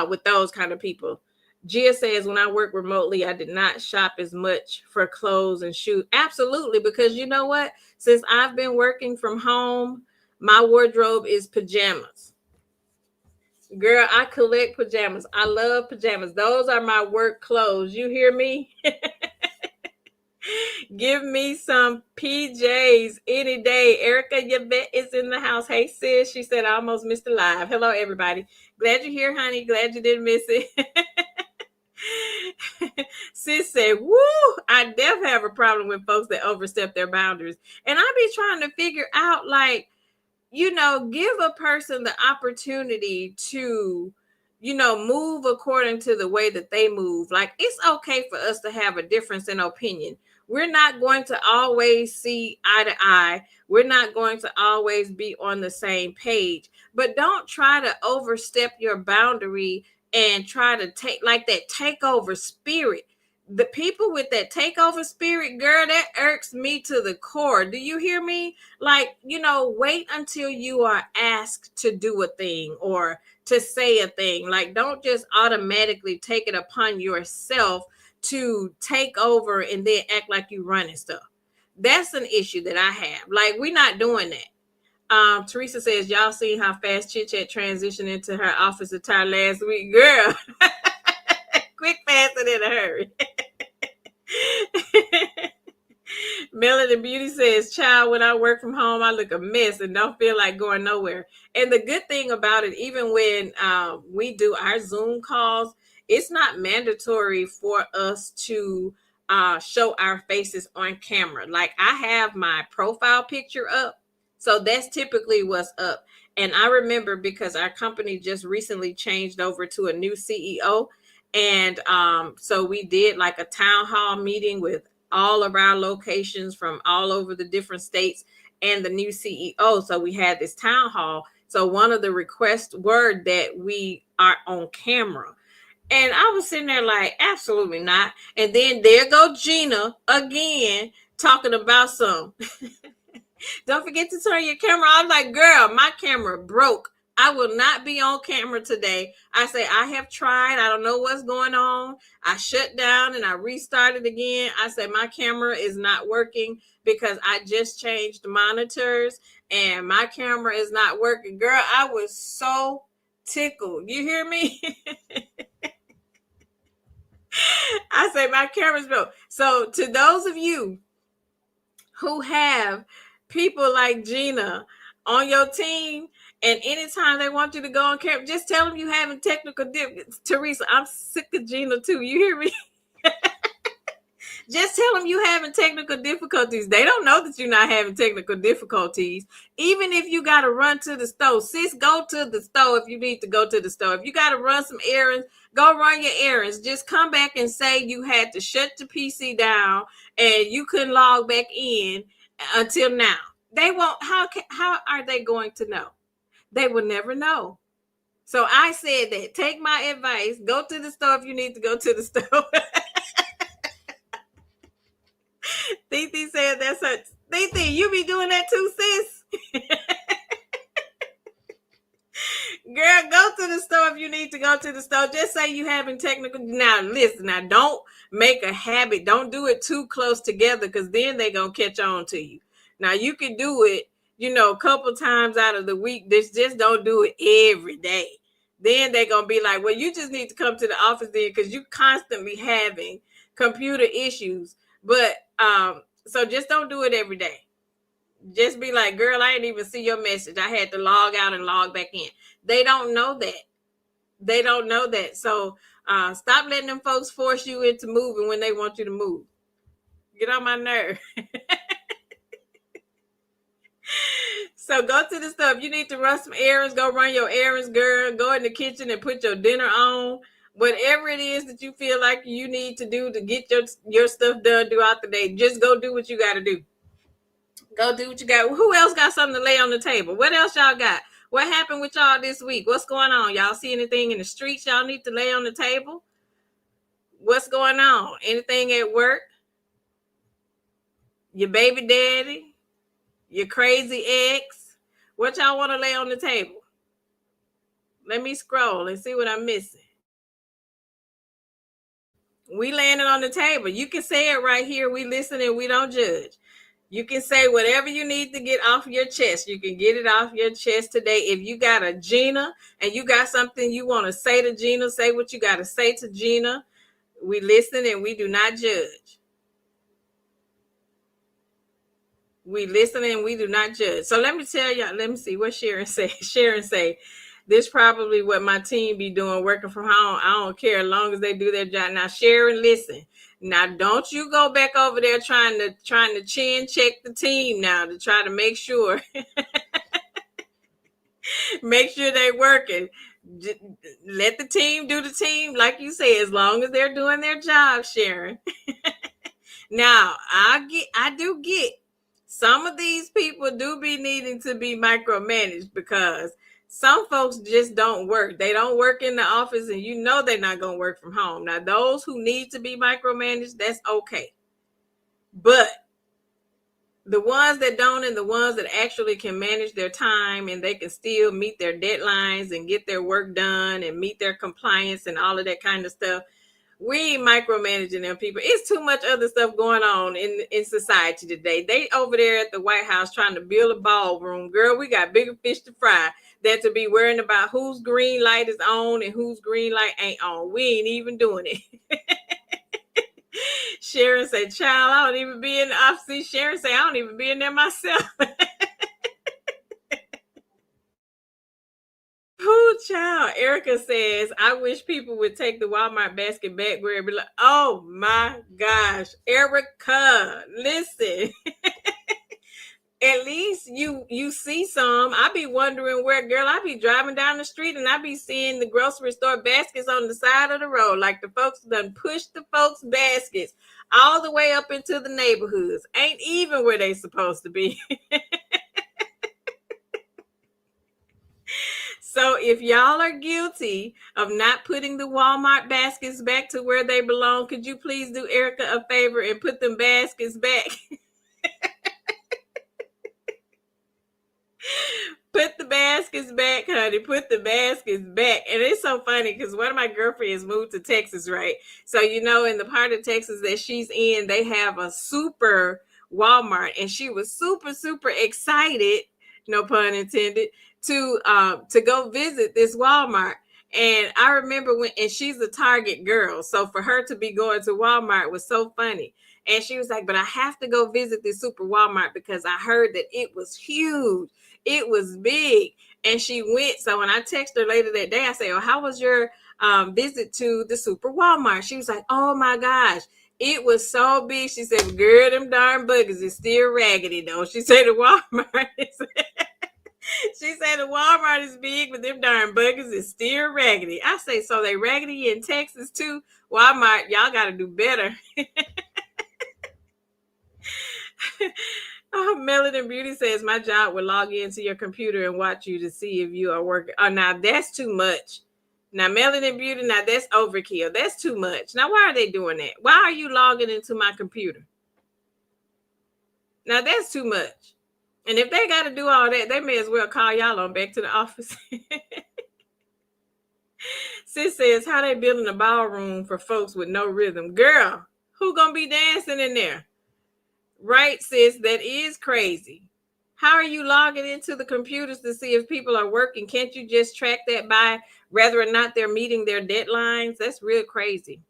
S1: with those kind of people. Gia says, when I work remotely, I did not shop as much for clothes and shoes. Absolutely, because you know what? Since I've been working from home, my wardrobe is pajamas. Girl, I collect pajamas. I love pajamas. Those are my work clothes. You hear me? Give me some PJs any day. Erica Yvette is in the house. Hey, sis. She said, I almost missed the live. Hello, everybody. Glad you're here, honey. Glad you didn't miss it. Sis said, woo, I definitely have a problem with folks that overstep their boundaries. And I be trying to figure out, like, give a person the opportunity to, move according to the way that they move. Like, it's okay for us to have a difference in opinion. We're not going to always see eye to eye. We're not going to always be on the same page. But don't try to overstep your boundary and try to take like that takeover spirit. The people with that takeover spirit, girl, that irks me to the core. Do you hear me? Like, wait until you are asked to do a thing or to say a thing. Like, don't just automatically take it upon yourself to take over and then act like you running stuff. That's an issue that I have. Like, we're not doing that. Teresa says, y'all seen how fast Chit Chat transitioned into her office attire last week? Girl, quick, fast, and in a hurry. Melody Beauty says, child, when I work from home, I look a mess and don't feel like going nowhere. And the good thing about it, even when we do our Zoom calls, it's not mandatory for us to show our faces on camera. Like I have my profile picture up. So that's typically what's up. And I remember because our company just recently changed over to a new CEO. And so we did like a town hall meeting with all of our locations from all over the different states and the new CEO. So we had this town hall. So one of the requests were that we are on camera. And I was sitting there like, absolutely not. And then there go Gina again talking about some. Don't forget to turn your camera on. I'm like, girl, my camera broke. I will not be on camera today. I say, I have tried. I don't know what's going on. I shut down and I restarted again. I say, my camera is not working because I just changed monitors and my camera is not working. Girl, I was so tickled. You hear me? I say, my camera's broke. So to those of you who have people like Gina on your team, and anytime they want you to go on camera, just tell them you having technical difficulties. Teresa, I'm sick of Gina too. You hear me? Just tell them you having technical difficulties. They don't know that you're not having technical difficulties. Even if you got to run to the store, sis, go to the store if you need to go to the store. If you got to run some errands, go run your errands. Just come back and say you had to shut the PC down and you couldn't log back in until now. They won't. How are they going to know? They will never know. So I said that. Take my advice. Go to the store if you need to go to the store. Titi said that's her. Titi, you be doing that too, sis? Girl, go to the store if you need to go to the store. Just say you having technical. Now, listen, now don't make a habit. Don't do it too close together because then they're going to catch on to you. Now, you can do it, a couple times out of the week. Just don't do it every day. Then they're going to be like, well, you just need to come to the office then because you constantly having computer issues. But so just don't do it every day. Just be like, girl, I didn't even see your message. I had to log out and log back in. They don't know that. They don't know that. So stop letting them folks force you into moving when they want you to move. Get on my nerve. So go to the stuff. You need to run some errands. Go run your errands, girl. Go in the kitchen and put your dinner on. Whatever it is that you feel like you need to do to get your stuff done throughout the day, just go do what you got to do. Go do what you got. Who else got something to lay on the table? What else y'all got? What happened with y'all this week? What's going on? Y'all see anything in the streets y'all need to lay on the table? What's going on? Anything at work? Your baby daddy? Your crazy ex? What y'all want to lay on the table? Let me scroll and see what I'm missing. We laying it on the table. You can say it right here. We listen and we don't judge. You can say whatever you need to get off your chest. You can get it off your chest today. If you got a Gina and you got something you want to say to Gina, say what you got to say to Gina. We listen and we do not judge. We listen and we do not judge. So let me tell y'all, let me see what Sharon say. Sharon say, this probably what my team be doing working from home. I don't care as long as they do their job. Now, Sharon, listen. Now, don't you go back over there trying to chin check the team now to try to make sure they working. Let the team do the team, like you say, as long as they're doing their job, Sharon. Now, I do get some of these people do be needing to be micromanaged because some folks just don't work. They don't work in the office and they're not going to work from home. Now, those who need to be micromanaged, that's okay. But the ones that don't and the ones that actually can manage their time and they can still meet their deadlines and get their work done and meet their compliance and all of that kind of stuff, we ain't micromanaging them people. It's too much other stuff going on in society today. They over there at the White House trying to build a ballroom. Girl, we got bigger fish to fry than to be worrying about whose green light is on and whose green light ain't on. We ain't even doing it. Sharon said, child, I don't even be in the office. Sharon said, I don't even be in there myself. Who child? Erica says, I wish people would take the Walmart basket back where it be like, oh my gosh. Erica, listen. At least you see some. I be wondering where, girl. I be driving down the street and I be seeing the grocery store baskets on the side of the road, like the folks done pushed the folks' baskets all the way up into the neighborhoods. Ain't even where they supposed to be. So if y'all are guilty of not putting the Walmart baskets back to where they belong, could you please do Erica a favor and put them baskets back? Put the baskets back, honey. Put the baskets back. And it's so funny because one of my girlfriends moved to Texas, right? So, in the part of Texas that she's in, they have a super Walmart. And she was super, super excited, no pun intended, to go visit this Walmart. And I remember and she's a Target girl. So for her to be going to Walmart was so funny. And she was like, but I have to go visit this super Walmart because I heard that it was huge. It was big. And she went. So when I texted her later that day, I said, oh, how was your visit to the super Walmart? She was like, oh my gosh, it was so big. She said, girl, them darn buggers is still raggedy though. She said the Walmart is she said the Walmart is big, but them darn buggers is still raggedy. I say, so they raggedy in Texas too? Walmart, y'all got to do better. Oh, Melody Beauty says, my job would log into your computer and watch you to see if you are working. Oh, now that's too much. Now, Melody Beauty, now that's overkill. That's too much. Now, why are they doing that? Why are you logging into my computer? Now, that's too much. And if they got to do all that, they may as well call y'all on back to the office. Sis says, how they building a ballroom for folks with no rhythm? Girl, who gonna be dancing in there? Right, sis, that is crazy. How are you logging into the computers to see if people are working? Can't you just track that by whether or not they're meeting their deadlines? That's real crazy.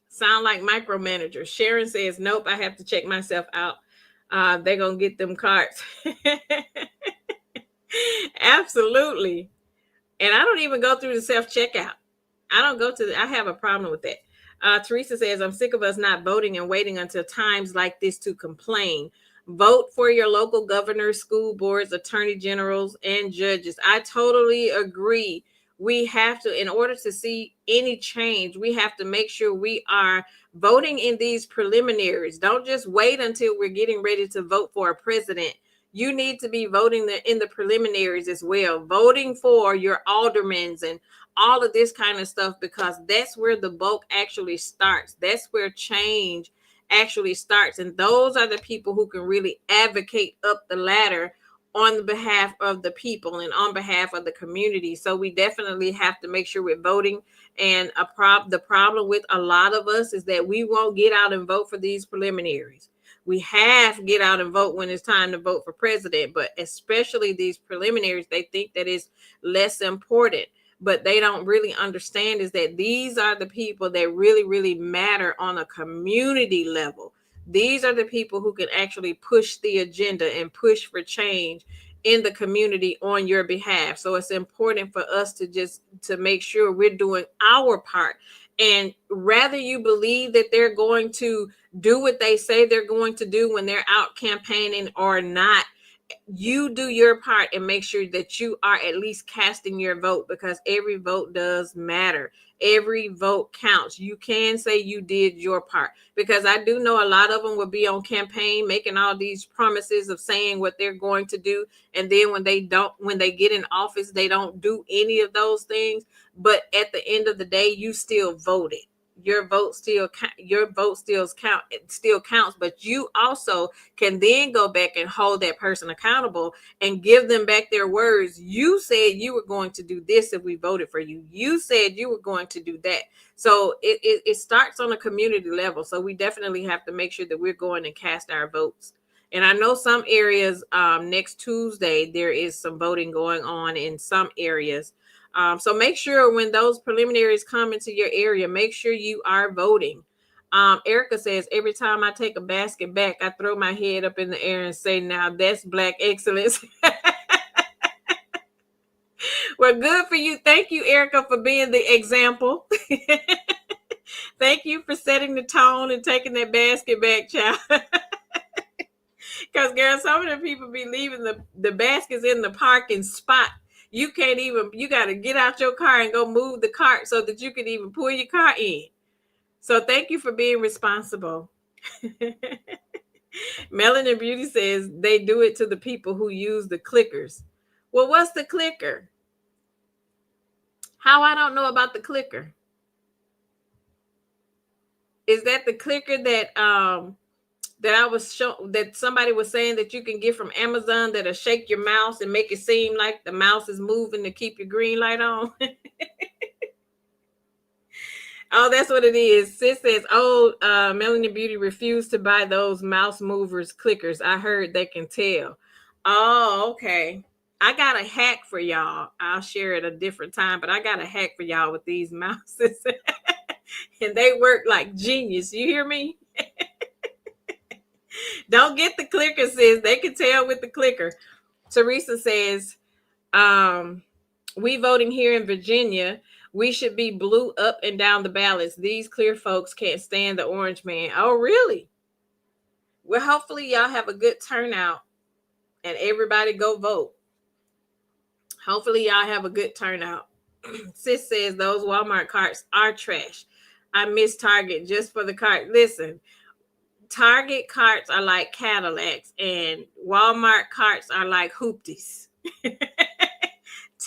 S1: Sound like micromanagers. Sharon says, nope, I have to check myself out. They're going to get them carts. Absolutely. And I don't even go through the self-checkout. I have a problem with that. Teresa says, I'm sick of us not voting and waiting until times like this to complain. Vote for your local governors, school boards, attorney generals, and judges. I totally agree. We have to, in order to see any change, we have to make sure we are voting in these preliminaries. Don't just wait until we're getting ready to vote for a president. You need to be voting in the preliminaries as well, voting for your aldermans and all of this kind of stuff, because that's where the bulk actually starts. That's where change actually starts. And those are the people who can really advocate up the ladder on the behalf of the people and on behalf of the community. So we definitely have to make sure we're voting. And the problem with a lot of us is that we won't get out and vote for these preliminaries. We have to get out and vote when it's time to vote for president, but especially these preliminaries, they think that it's less important. But they don't really understand is that these are the people that really, really matter on a community level. These are the people who can actually push the agenda and push for change in the community on your behalf. So it's important for us to make sure we're doing our part. And rather you believe that they're going to do what they say they're going to do when they're out campaigning or not, you do your part and make sure that you are at least casting your vote, because every vote does matter. Every vote counts. You can say you did your part, because I do know a lot of them will be on campaign making all these promises of saying what they're going to do, and then when they get in office, they don't do any of those things. But at the end of the day, you still voted. Your vote still counts, but you also can then go back and hold that person accountable and give them back their words. You said you were going to do this if we voted for you. You said you were going to do that. So it starts on a community level. So we definitely have to make sure that we're going and cast our votes. And I know some areas, next Tuesday, there is some voting going on in some areas. So make sure when those preliminaries come into your area, make sure you are voting. Erica says, every time I take a basket back, I throw my head up in the air and say, now that's Black excellence. Well, good for you. Thank you, Erica, for being the example. Thank you for setting the tone and taking that basket back, child. Because, girl, some of the people be leaving the baskets in the parking spot. You can't even, you got to get out your car and go move the cart so that you can even pull your car in. So thank you for being responsible. Melanin Beauty says they do it to the people who use the clickers. Well, what's the clicker? How I don't know about the clicker? Is that the clicker that I was that somebody was saying that you can get from Amazon that'll shake your mouse and make it seem like the mouse is moving to keep your green light on? Oh, that's what it is. Sis says, Melanie Beauty refused to buy those mouse movers clickers. I heard they can tell. Oh, okay. I got a hack for y'all. I'll share it a different time, but I got a hack for y'all with these mouses. And they work like genius. You hear me? Don't get the clicker, sis. They can tell with the clicker. Teresa says, we voting here in Virginia. We should be blue up and down the ballots. These clear folks can't stand the orange man. Oh, really? Well, hopefully y'all have a good turnout and everybody go vote. Hopefully y'all have a good turnout. Sis says those Walmart carts are trash. I miss Target just for the cart. Listen, Target carts are like Cadillacs and Walmart carts are like hoopties.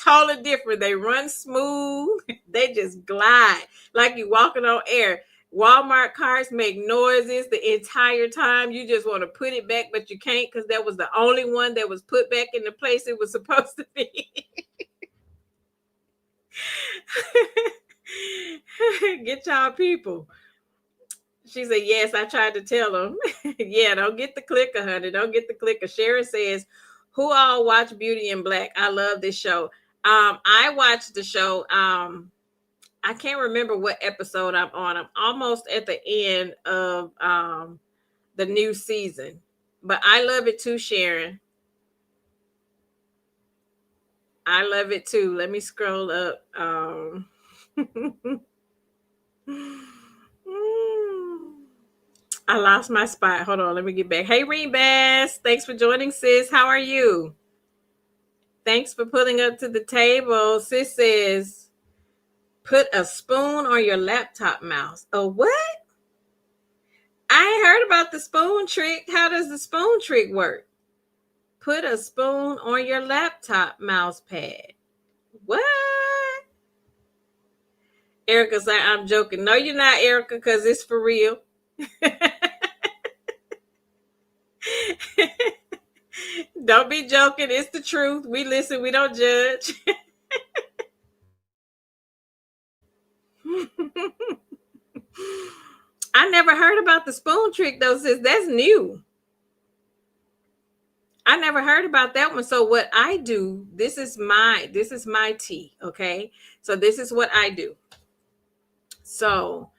S1: Totally different. They run smooth. They just glide like you walking on air. Walmart carts make noises the entire time. You just want to put it back, but you can't because that was the only one that was put back in the place it was supposed to be. Get y'all people. She said, yes, I tried to tell them. Yeah, don't get the clicker, honey. Don't get the clicker. Sharon says, who all watch Beauty in Black? I love this show. I watched the show. I can't remember what episode I'm on. I'm almost at the end of the new season. But I love it too, Sharon. I love it too. Let me scroll up. I lost my spot. Hold on. Let me get back. Hey, Reen Bass. Thanks for joining, sis. How are you? Thanks for pulling up to the table. Sis says, put a spoon on your laptop mouse. Oh, what? I ain't heard about the spoon trick. How does the spoon trick work? Put a spoon on your laptop mouse pad. What? Erica's like, I'm joking. No, you're not, Erica, because it's for real. Don't be joking. It's the truth. We listen. We don't judge. I never heard about the spoon trick though, sis. That's new. I never heard about that one. So what I do, this is my tea, okay? So this is what I do. So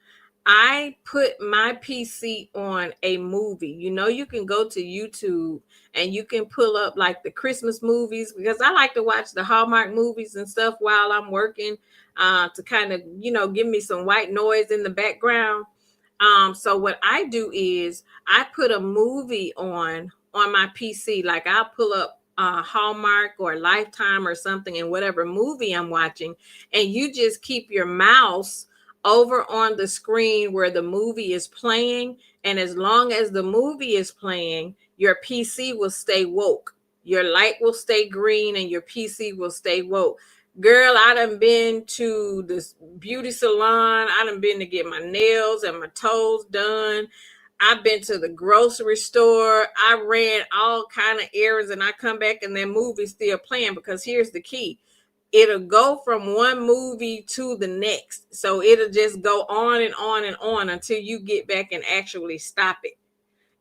S1: I put my PC on a movie. You know, you can go to YouTube and you can pull up like the Christmas movies because I like to watch the Hallmark movies and stuff while I'm working to kind of, give me some white noise in the background. So what I do is I put a movie on my PC. Like I'll pull up Hallmark or Lifetime or something in whatever movie I'm watching. And you just keep your mouse over on the screen where the movie is playing. And as long as the movie is playing, your PC will stay woke. Your light will stay green and your PC will stay woke. Girl, I done been to this beauty salon. I done been to get my nails and my toes done. I've been to the grocery store. I ran all kind of errands and I come back and that movie's still playing because here's the key. It'll go from one movie to the next. So it'll just go on and on and on until you get back and actually stop it.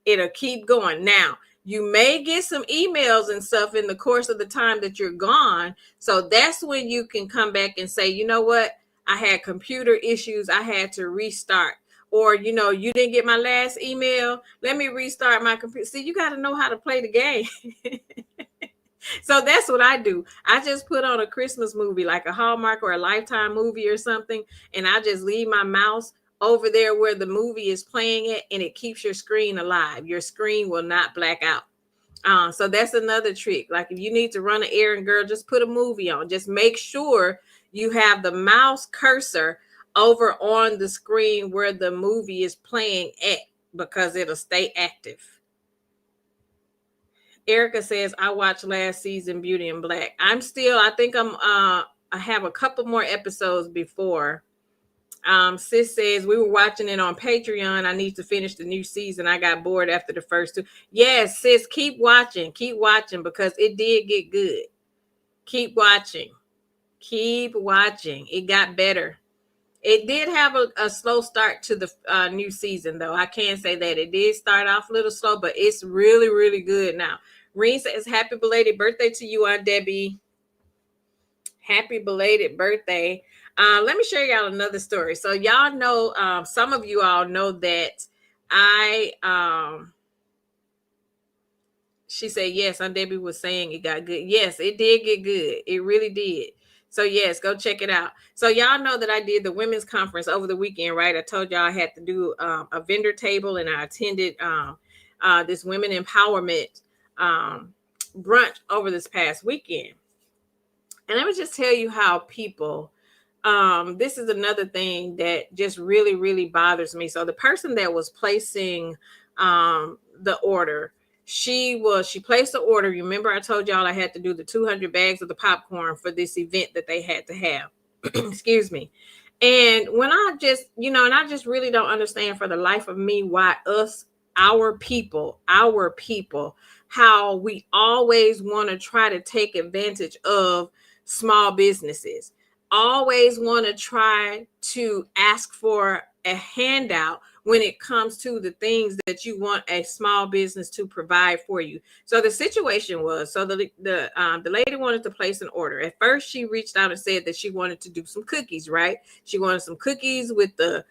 S1: It'll keep going. Now, you may get some emails and stuff in the course of the time that you're gone. So that's when you can come back and say, you know what? I had computer issues. I had to restart. or, you didn't get my last email. Let me restart my computer. See, you got to know how to play the game. So that's what I do. I just put on a Christmas movie, like a Hallmark or a Lifetime movie or something, and I just leave my mouse over there where the movie is playing it, and it keeps your screen alive. Your screen will not black out. So that's another trick. Like if you need to run an errand, girl, just put a movie on. Just make sure you have the mouse cursor over on the screen where the movie is playing at, because it'll stay active. Erica says, I watched last season Beauty in Black. I have a couple more episodes before. Sis says, we were watching it on Patreon. I need to finish the new season. I got bored after the first two. Yes, sis, keep watching because it did get good. Keep watching. It got better. It did have a slow start to the new season, though. I can say that it did start off a little slow, but it's really, really good now. Reen says, happy belated birthday to you, Aunt Debbie. Happy belated birthday. Let me share y'all another story. So y'all know, some of you all know that she said, yes, Aunt Debbie was saying it got good. Yes, it did get good. It really did. So yes, go check it out. So y'all know that I did the women's conference over the weekend, right? I told y'all I had to do a vendor table, and I attended this women empowerment brunch over this past weekend. And let me just tell you how people, this is another thing that just really, really bothers me. So the person that was placing the order, she placed the order. You remember I told y'all I had to do the 200 bags of the popcorn for this event that they had to have. Excuse me. And when I just, and I just really don't understand for the life of me why our people, how we always want to try to take advantage of small businesses, always want to try to ask for a handout when it comes to the things that you want a small business to provide for you. So the situation was, so the lady wanted to place an order. At first, she reached out and said that she wanted to do some cookies, right? She wanted some cookies with the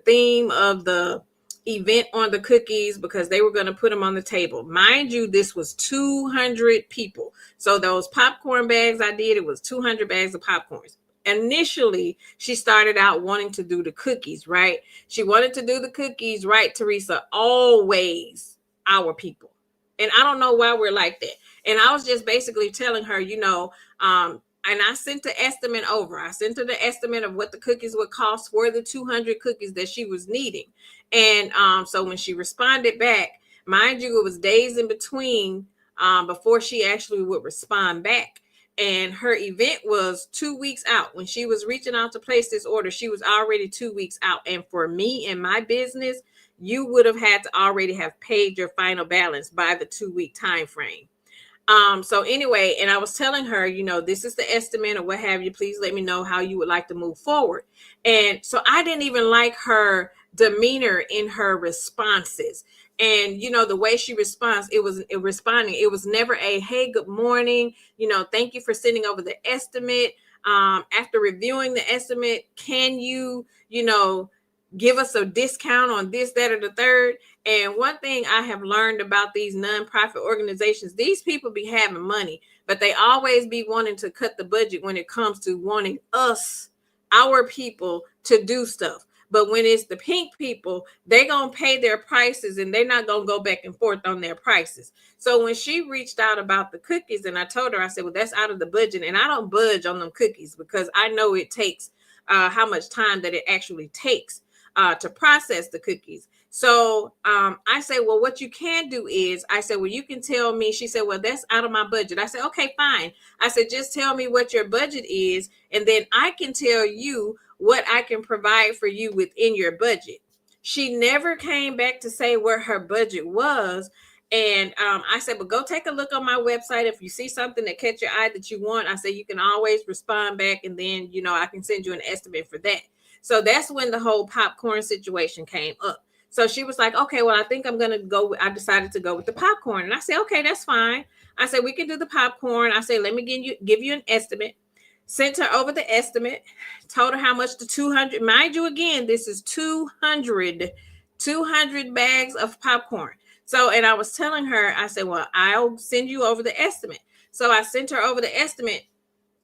S1: theme of the event on the cookies, because they were going to put them on the table. Mind you, this was 200 people. So those popcorn bags I did, it was 200 bags of popcorns. Initially, she started out wanting to do the cookies, right? She wanted to do the cookies, right, Teresa? Always our people. And I don't know why we're like that. And I was just basically telling her, and I sent the estimate over. I sent her the estimate of what the cookies would cost for the 200 cookies that she was needing. And so when she responded back, mind you, it was days in between before she actually would respond back. And her event was 2 weeks out. When she was reaching out to place this order, she was already 2 weeks out. And for me and my business, you would have had to already have paid your final balance by the 2-week time frame. So anyway, and I was telling her, this is the estimate or what have you. Please let me know how you would like to move forward. And so I didn't even like her demeanor in her responses. And, the way she responds, it was never a, hey, good morning. Thank you for sending over the estimate. After reviewing the estimate, can you, give us a discount on this, that, or the third? And one thing I have learned about these nonprofit organizations, these people be having money, but they always be wanting to cut the budget when it comes to wanting us, our people, to do stuff. But when it's the pink people, they going to pay their prices, and they're not going to go back and forth on their prices. So when she reached out about the cookies, and I told her, I said, well, that's out of the budget. And I don't budge on them cookies, because I know it takes how much time that it actually takes to process the cookies. So I said, well, what you can do is, I said, well, you can tell me. She said, well, that's out of my budget. I said, okay, fine. I said, just tell me what your budget is, and then I can tell you what I can provide for you within your budget. She never came back to say where her budget was. And I said, well, go take a look on my website. If you see something that catch your eye that you want, I said, you can always respond back, and then, I can send you an estimate for that. So that's when the whole popcorn situation came up. So she was like, okay, well, I think I'm going to go. I decided to go with the popcorn. And I said, okay, that's fine. I said, we can do the popcorn. I said, let me give you an estimate. Sent her over the estimate, told her how much the 200, mind you, again, this is 200 bags of popcorn. So, and I was telling her, I said, well, I'll send you over the estimate. So I sent her over the estimate.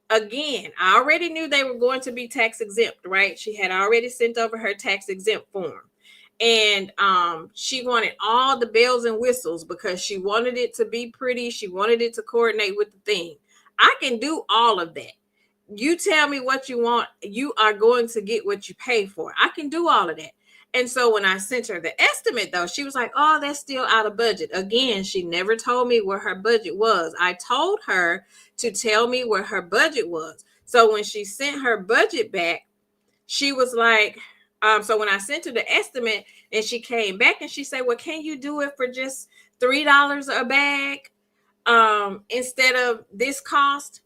S1: Again, I already knew they were going to be tax exempt, right? She had already sent over her tax exempt form. And she wanted all the bells and whistles because she wanted it to be pretty. She wanted it to coordinate with the theme. I can do all of that. You tell me what you want, you are going to get what you pay for. I can do all of that. And so when I sent her the estimate, though, she was like, oh, that's still out of budget. Again, she never told me where her budget was. I told her to tell me where her budget was. So when she sent her budget back, she was like, so when I sent her the estimate and she came back and she said, well, can you do it for just $3 a bag instead of this cost?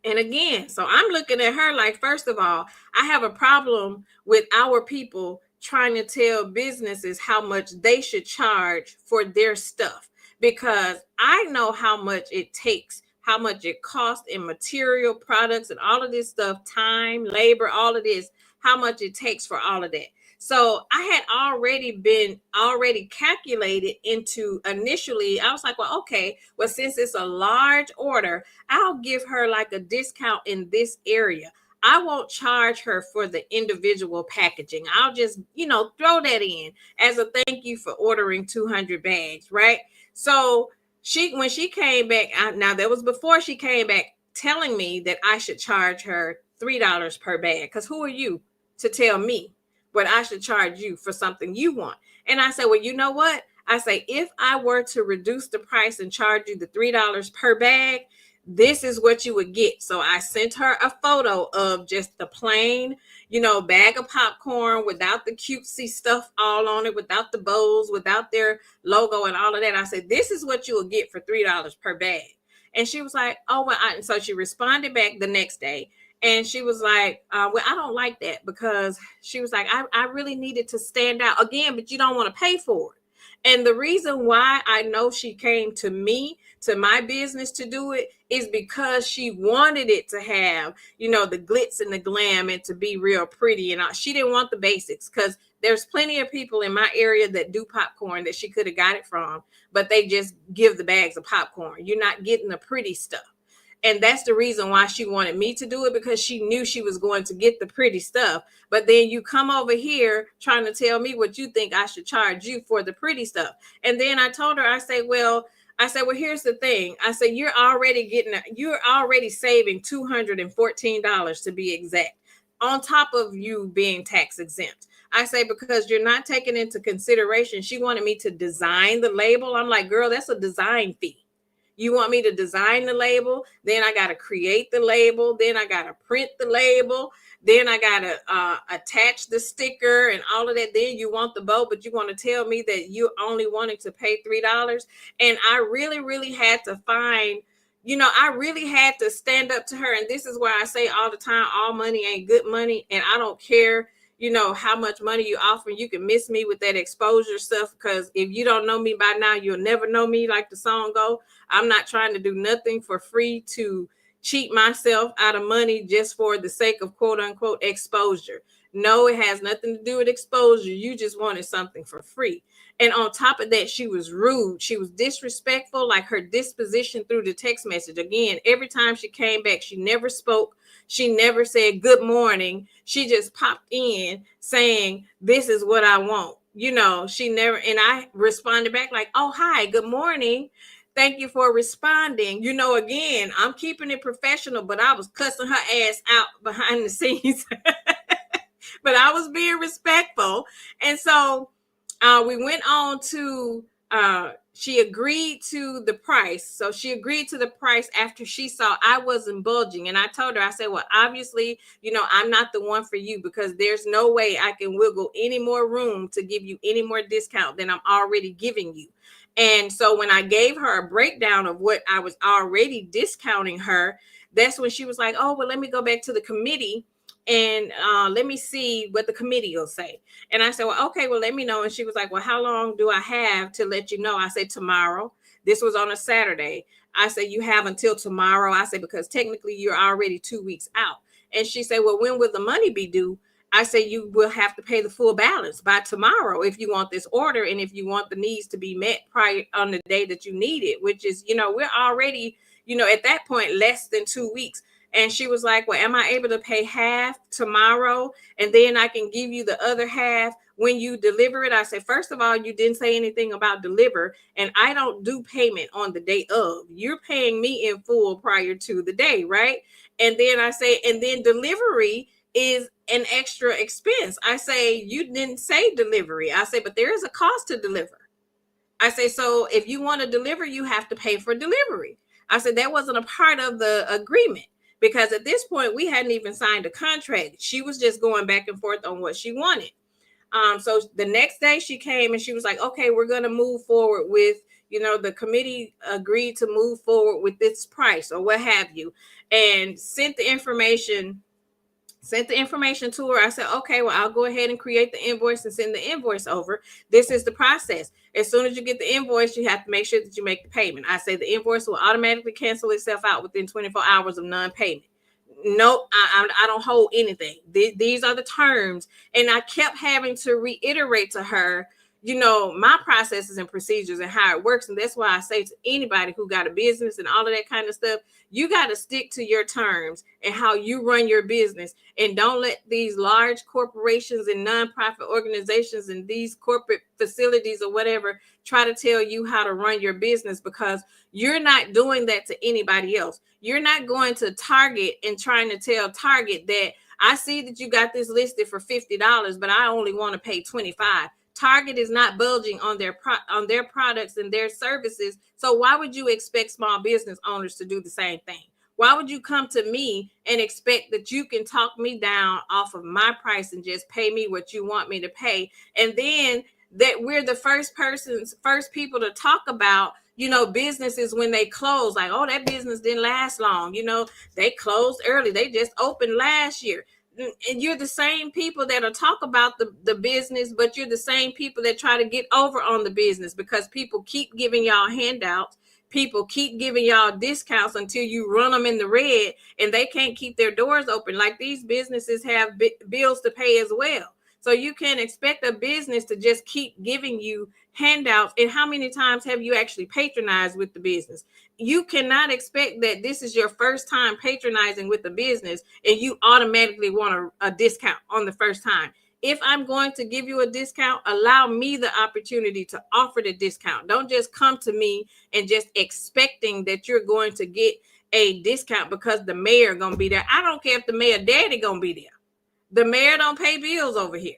S1: And again, so I'm looking at her like, first of all, I have a problem with our people trying to tell businesses how much they should charge for their stuff, because I know how much it takes, how much it costs in material, products, and all of this stuff, time, labor, all of this, how much it takes for all of that. So I had already calculated into, initially, I was like, well, okay, well, since it's a large order, I'll give her like a discount in this area. I won't charge her for the individual packaging. I'll just, throw that in as a thank you for ordering 200 bags, right? So when she came back, now that was before she came back telling me that I should charge her $3 per bag. Because who are you to tell me what I should charge you for something you want? And I said, well, you know what? I say, if I were to reduce the price and charge you the $3 per bag, this is what you would get. So I sent her a photo of just the plain, bag of popcorn without the cutesy stuff all on it, without the bows, without their logo and all of that. I said, this is what you will get for $3 per bag. And she was like, oh, well, and so she responded back the next day. And she was like, well, I don't like that, because she was like, I really needed to stand out again, but you don't want to pay for it. And the reason why I know she came to me, to my business, to do it is because she wanted it to have, the glitz and the glam and to be real pretty. And she didn't want the basics, because there's plenty of people in my area that do popcorn that she could have got it from, but they just give the bags of popcorn. You're not getting the pretty stuff. And that's the reason why she wanted me to do it, because she knew she was going to get the pretty stuff. But then you come over here trying to tell me what you think I should charge you for the pretty stuff. And then I told her, I said, well, here's the thing. I said, you're already saving $214 to be exact, on top of you being tax exempt. I say, because you're not taking into consideration, she wanted me to design the label. I'm like, girl, that's a design fee. You want me to design the label? Then I got to create the label. Then I got to print the label. Then I got to attach the sticker and all of that. Then you want the bow, but you want to tell me that you only wanted to pay $3. And I really, really had to find, I really had to stand up to her. And this is why I say all the time, all money ain't good money. And I don't care, how much money you offer. You can miss me with that exposure stuff, because if you don't know me by now, you'll never know me, like the song go. I'm not trying to do nothing for free to cheat myself out of money just for the sake of quote unquote exposure. No, it has nothing to do with exposure. You just wanted something for free. And on top of that, she was rude. She was disrespectful, like her disposition through the text message. Again, every time she came back, she never spoke. She never said good morning. She just popped in saying, this is what I want. She never, and I responded back like, oh, hi, good morning. Thank you for responding. Again, I'm keeping it professional, but I was cussing her ass out behind the scenes. But I was being respectful. And so we went on to, she agreed to the price. So she agreed to the price after she saw I wasn't budging. And I told her, I said, well, obviously, I'm not the one for you, because there's no way I can wiggle any more room to give you any more discount than I'm already giving you. And so when I gave her a breakdown of what I was already discounting her, that's when she was like, oh, well, let me go back to the committee and let me see what the committee will say. And I said, well, okay, well, let me know. And she was like, well, how long do I have to let you know? I said, tomorrow. This was on a Saturday. I said, you have until tomorrow. I said, because technically you're already 2 weeks out. And she said, well, when will the money be due? I say you will have to pay the full balance by tomorrow if you want this order and if you want the needs to be met prior on the day that you need it, which is, we're already, at that point, less than 2 weeks. And she was like, well, am I able to pay half tomorrow? And then I can give you the other half when you deliver it. I said, first of all, you didn't say anything about deliver. And I don't do payment on the day of. You're paying me in full prior to the day, right? And then I say, and then delivery is an extra expense. I say, you didn't say delivery. I say, but there is a cost to deliver. I say, so if you want to deliver, you have to pay for delivery. I said, that wasn't a part of the agreement because at this point, we hadn't even signed a contract. She was just going back and forth on what she wanted. So the next day she came and she was like, okay, we're going to move forward with, the committee agreed to move forward with this price or what have you, and sent the information to her. I said, okay, well, I'll go ahead and create the invoice and send the invoice over. This is the process. As soon as you get the invoice, you have to make sure that you make the payment. I say the invoice will automatically cancel itself out within 24 hours of non-payment. Nope, I don't hold anything. These are the terms. And I kept having to reiterate to her, my processes and procedures and how it works. And that's why I say to anybody who got a business and all of that kind of stuff, you got to stick to your terms and how you run your business. And don't let these large corporations and nonprofit organizations and these corporate facilities or whatever try to tell you how to run your business, because you're not doing that to anybody else. You're not going to Target and trying to tell Target that I see that you got this listed for $50, but I only want to pay $25. Target is not budging on their products and their services. So why would you expect small business owners to do the same thing? Why would you come to me and expect that you can talk me down off of my price and just pay me what you want me to pay? And then that we're the first people to talk about, businesses when they close, like, oh, that business didn't last long. They closed early. They just opened last year. And you're the same people that will talk about the business, but you're the same people that try to get over on the business because people keep giving y'all handouts. People keep giving y'all discounts until you run them in the red and they can't keep their doors open. Like, these businesses have bills to pay as well. So you can't expect a business to just keep giving you handouts. And how many times have you actually patronized with the business? You cannot expect that this is your first time patronizing with the business and you automatically want a discount on the first time. If I'm going to give you a discount, allow me the opportunity to offer the discount. Don't just come to me and just expecting that you're going to get a discount because the mayor going to be there. I don't care if the mayor daddy going to be there. The mayor don't pay bills over here.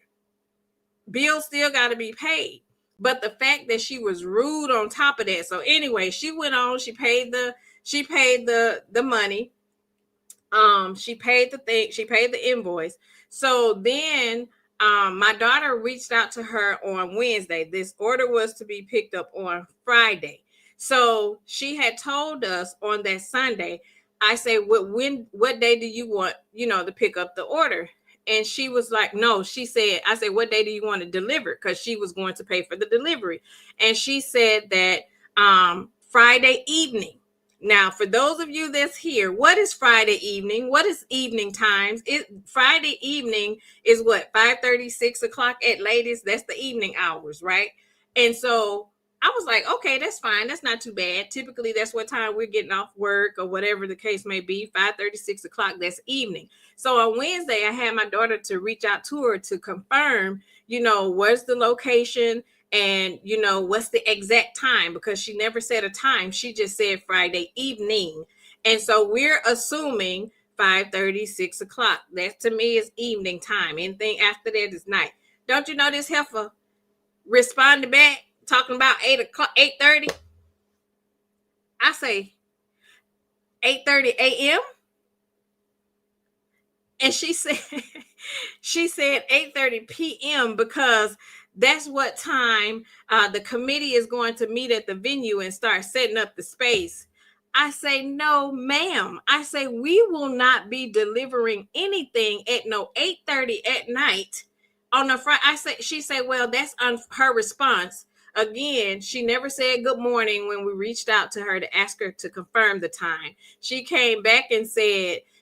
S1: Bills still got to be paid. But the fact that she was rude on top of that. So anyway, she went on, she paid the money. She paid the invoice. So then my daughter reached out to her on Wednesday. This order was to be picked up on Friday. So she had told us on that Sunday. I say, what day do you want, to pick up the order? And she was like, no, she said, I said, what day do you want to deliver? Because she was going to pay for the delivery. And she said that Friday evening. Now, for those of you that's here, what is Friday evening? What is evening times? Friday evening is what, 5:30, 6 o'clock at latest? That's the evening hours, right? And so I was like, okay, that's fine. That's not too bad. Typically, that's what time we're getting off work or whatever the case may be. 5:30, 6 o'clock, that's evening. So on Wednesday, I had my daughter to reach out to her to confirm, where's the location and, what's the exact time, because she never said a time. She just said Friday evening. And so we're assuming 5:30, 6 o'clock. That to me is evening time. Anything after that is night. Don't you know this heifer responded back talking about 8 o'clock, 8:30? I say 8:30 a.m. And she said 8:30 p.m. because that's what time the committee is going to meet at the venue and start setting up the space. I say, no, ma'am. I say, we will not be delivering anything at 8:30 at night on a Friday. She said, well, that's her response Again, she never said good morning when we reached out to her to ask her to confirm the time. She came back and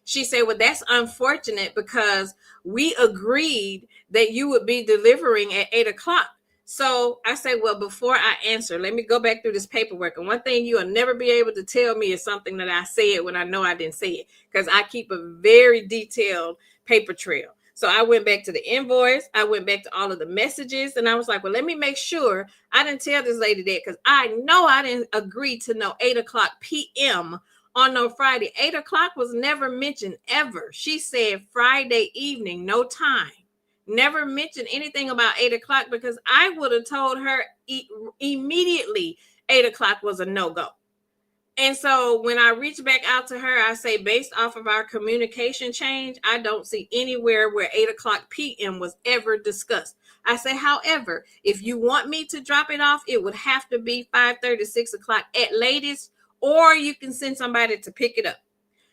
S1: she said, well, that's unfortunate because we agreed that you would be delivering at 8 o'clock. So I say, well, before I answer, let me go back through this paperwork. And one thing you'll never be able to tell me is something that I said when I know I didn't say it, because I keep a very detailed paper trail. So I went back to the invoice. I went back to all of the messages, and I was like, well, let me make sure I didn't tell this lady that, because I know I didn't agree to no 8 o'clock p.m. on no Friday. 8 o'clock was never mentioned ever. She said Friday evening, no time. Never mentioned anything about 8 o'clock, because I would have told her immediately 8 o'clock was a no-go. And so when I reach back out to her, I say, based off of our communication change, I don't see anywhere where 8 o'clock p.m. was ever discussed. I say, however, if you want me to drop it off, it would have to be 5:30, 6 o'clock at latest, or you can send somebody to pick it up.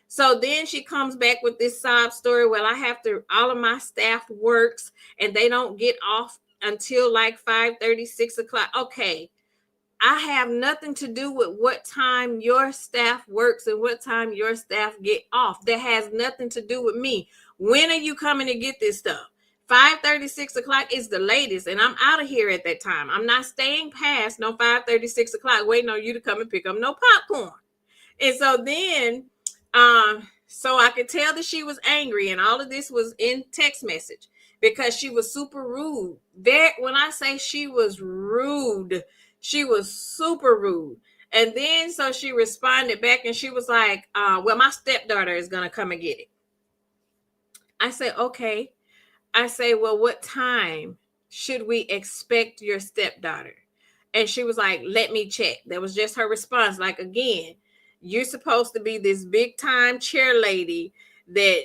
S1: So then she comes back with this sob story. Well, I have to, all of my staff works and they don't get off until like 5:30, 6 o'clock. Okay. I have nothing to do with what time your staff works and what time your staff get off. That has nothing to do with me. When are you coming to get this stuff? 5:30, 6 o'clock is the latest, and I'm out of here at that time. I'm not staying past no 5:30, 6 o'clock waiting on you to come and pick up no popcorn. And so then, so I could tell that she was angry, and all of this was in text message because she was super rude. When I say she was rude, she was super rude. And then so she responded back and she was like, well, my stepdaughter is going to come and get it. I said, okay. I say, well, what time should we expect your stepdaughter? And she was like, let me check. That was just her response. Like, again, you're supposed to be this big time chair lady that